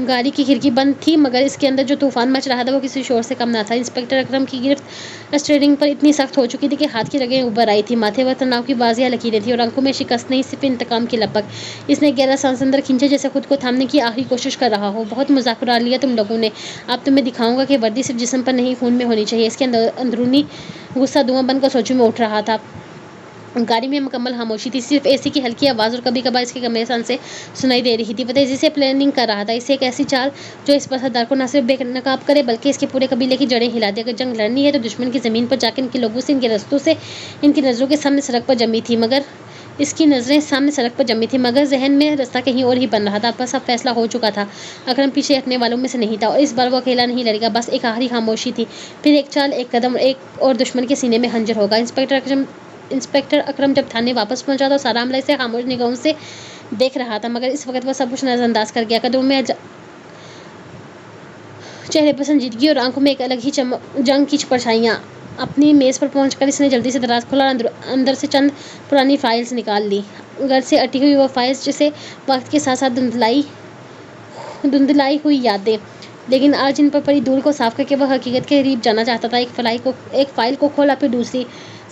گاڑی کی کھڑکی بند تھی، مگر اس کے اندر جو طوفان مچ رہا تھا وہ کسی شور سے کم نہ تھا۔ انسپکٹر اکرم کی گرفت اسٹیئرنگ پر اتنی سخت ہو چکی تھی کہ ہاتھ کی رگیں ابھر آئی تھیں، ماتھے پر تناؤ کی واضح لکیریں تھیں، اور آنکھوں میں شکست نہیں، صرف انتقام کی لپک۔ اس نے گہرا سانس اندر کھینچا، جیسے خود کو تھامنے کی آخری کوشش کر رہا ہو۔ بہت مذاق اڑا لیا تم لوگوں نے، اب تمہیں دکھاؤں گا کہ وردی صرف جسم پر نہیں خون میں ہونی چاہیے۔ اس کے اندرونی غصہ دھواں بن کر سوچوں میں اٹھ رہا تھا۔ گاڑی میں مکمل خاموشی تھی، صرف اے سی کی ہلکی آواز اور کبھی کبھار اس کے کمرے سے سنائی دے رہی تھی۔ وہ تیزی سے پلاننگ کر رہا تھا، اسے ایک ایسی چال جو اس سردار کو نہ صرف بے نقاب کرے بلکہ اس کے پورے قبیلے کی جڑیں ہلا دے۔ اگر جنگ لڑنی ہے تو دشمن کی زمین پر جا کے ان کے لوگوں سے، ان کے رستوں سے، ان کی نظروں کے سامنے سڑک پر جمی تھی، مگر اس کی نظریں سامنے سڑک پر جمی تھیں، مگر ذہن میں راستہ کہیں اور ہی بن رہا تھا۔ بس اب فیصلہ ہو چکا تھا، اکرم پیچھے ہٹنے والوں میں سے نہیں تھا، اور اس بار وہ اکیلا نہیں لڑے گا۔ بس ایک آخری خاموشی تھی، پھر ایک چال، ایک قدم، اور دشمن کے سینے میں خنجر ہوگا۔ انسپکٹر اکرم جب تھانے واپس پہنچا تو سارا عملہ اسے خاموش نگاہوں سے دیکھ رہا تھا، مگر اس وقت وہ سب کچھ نظر انداز کر گیا۔ قدموں میں چہرے پر سنجیدگی اور آنکھوں میں ایک الگ ہی جنگ کی پرچھائیاں۔ اپنی میز پر پہنچ کر اس نے جلدی سے دراز کھولا اور اندر سے چند پرانی فائلز نکال لی۔ گھر سے اٹی ہوئی وہ فائلز جسے وقت کے ساتھ ساتھ دھندلائی ہوئی یادیں، لیکن آج ان پر پڑی دھول کو صاف کر کے وہ حقیقت کے قریب جانا چاہتا تھا۔ ایک فائل کو کھولا، پھر دوسری،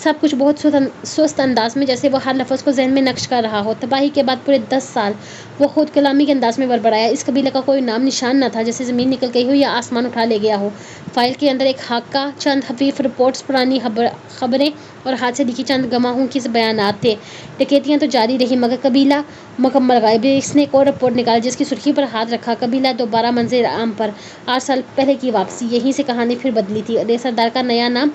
सब कुछ बहुत सुस्त अंदाज में, जैसे वो हर लफ्ज़ को जहन में नक्श कर रहा हो। तबाही के बाद पूरे 10 साल वो खुद कलामी के अंदाज में बड़बड़ाया। इस कबीले का कोई नाम निशान न था, जैसे ज़मीन निकल गई हो या आसमान उठा ले गया हो। फाइल के अंदर एक खाका, चंद हफीफ रिपोर्ट्स, पुरानी खबरें और हाथ से लिखी चंद गवाहों के बयानात थे। डकैतियाँ तो जारी रही, मगर कबीला मुकम्मल गायब। इसने एक और रिपोर्ट निकाली जिसकी सुर्खी पर हाथ रखा, कबीला दोबारा मंज़िल आम पर, 8 साल पहले की वापसी। यहीं से कहानी फिर बदली थी। सरदार का नया नाम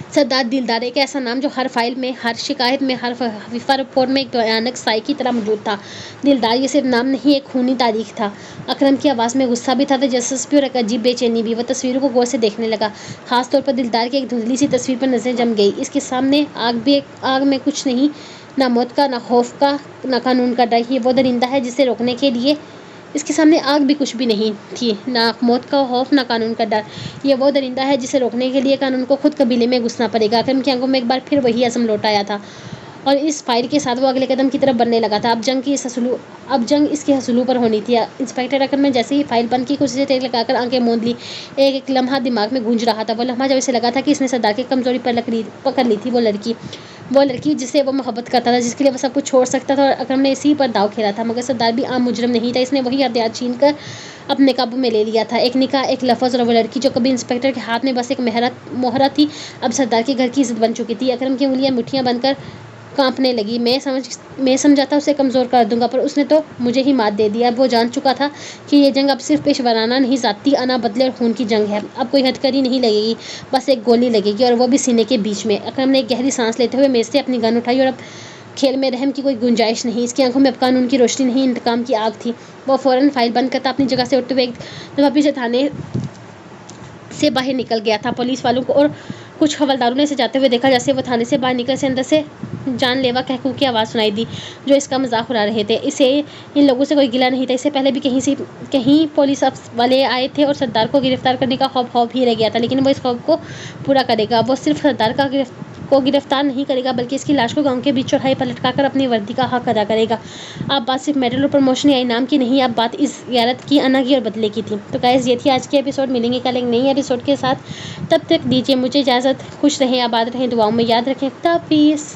सरदार दिलदार, एक ऐसा नाम जो हर फाइल में, हर शिकायत में, हर हफीफा रिपोर्ट में एक भयानक साई की तरह मौजूद था। दिलदार ये सिर्फ नाम नहीं, एक खूनी तारीख था। अकरम की आवाज़ में गुस्सा भी था, दिलचस्पी और एक अजीब बेचैनी भी। वह तस्वीरों को गौर से देखने लगा, खास तौर पर दिलदार की एक धुंधली सी तस्वीर पर नजरें जम गई। इसके सामने आग में कुछ नहीं, ना मौत का, ना खौफ का, ना कानून का डर। ये वो दरिंदा है जिसे रोकने के लिए इसके सामने आग भी कुछ भी नहीं थी, ना मौत का खौफ, ना कानून का डर। ये वो दरिंदा है जिसे रोकने के लिए कानून को खुद कबीले में घुसना पड़ेगा। अकरम की आंखों में एक बार फिर वही अज़म लौट आया था, और इस फाइल के साथ वो अगले कदम की तरफ बढ़ने लगा था। अब जंग इसके हसूलों पर होनी थी। इंस्पेक्टर अकरम ने जैसे ही फाइल बंद की, कुर्सी से टेक लगाकर आंखें मूंद ली। एक लम्हा दिमाग में गूंज रहा था, वो लम्हा जब इसे लगा था कि इसने सरदार की कमजोरी पर पकड़ ली थी। वो लड़की जिससे वो मोहब्बत करता था, जिसके लिए वो सब कुछ छोड़ सकता था, और अकरम ने इसी पर दाव खेला था। मगर सरदार भी आम मुजरम नहीं था। इसने वही हथियार छीन कर अपने काबू में ले लिया था। एक निकाह, एक लफ्ज़, और वो लड़की जो कभी इंस्पेक्टर के हाथ में बस एक मोहरा थी, अब सरदार के घर की इज्जत बन चुकी थी। अकरम की उंगलियां मुट्ठियां बनकर कांपने लगी। मैं समझा था उसे कमज़ोर कर दूंगा, पर उसने तो मुझे ही मात दे दिया। अब वो जान चुका था कि ये जंग अब सिर्फ पेशवाराना नहीं, ज़ाती अना बदले और खून की जंग है। अब कोई हथकड़ी नहीं लगेगी, बस एक गोली लगेगी, और वो भी सीने के बीच में। अकरम ने एक गहरी सांस लेते हुए मेज से अपनी गन उठाई, और अब खेल में रहम की कोई गुंजाइश नहीं। इसकी आंखों में अब कानून की रोशनी नहीं, इंतकाम की आग थी। वो फौरन फाइल बंद करता अपनी जगह से उठते हुए एक दफा पीछे थाने से बाहर निकल गया था। पुलिस वालों को और कुछ हवलदारों ने इसे जाते हुए देखा। जैसे वो थाने से बाहर निकले, से अंदर से जानलेवा कहकू की आवाज़ सुनाई दी, जो इसका मजाक उड़ा रहे थे। इसे इन लोगों से कोई गिला नहीं था। इससे पहले भी कहीं पुलिस वाले आए थे और सरदार को गिरफ्तार करने का खौफ ही रह गया था, लेकिन वो इस खौफ को पूरा करेगा। वो सिर्फ सरदार को गिरफ्तार नहीं करेगा, बल्कि इसकी लाश को गांव के बीच चौराहे पर लटकाकर अपनी वर्दी का हक अदा करेगा। अब बात सिर्फ मेडल और प्रमोशन या इनाम की नहीं, अब बात इस गियारत की, अना की और बदले की थी। तो गाइस, ये थी आज की एपिसोड। मिलेंगे कल एक नई एपिसोड के साथ। तब तक दीजिए मुझे इजाज़त। खुश रहें, आबाद रहें, दुआओं में याद रखें। खुदा हाफिज़।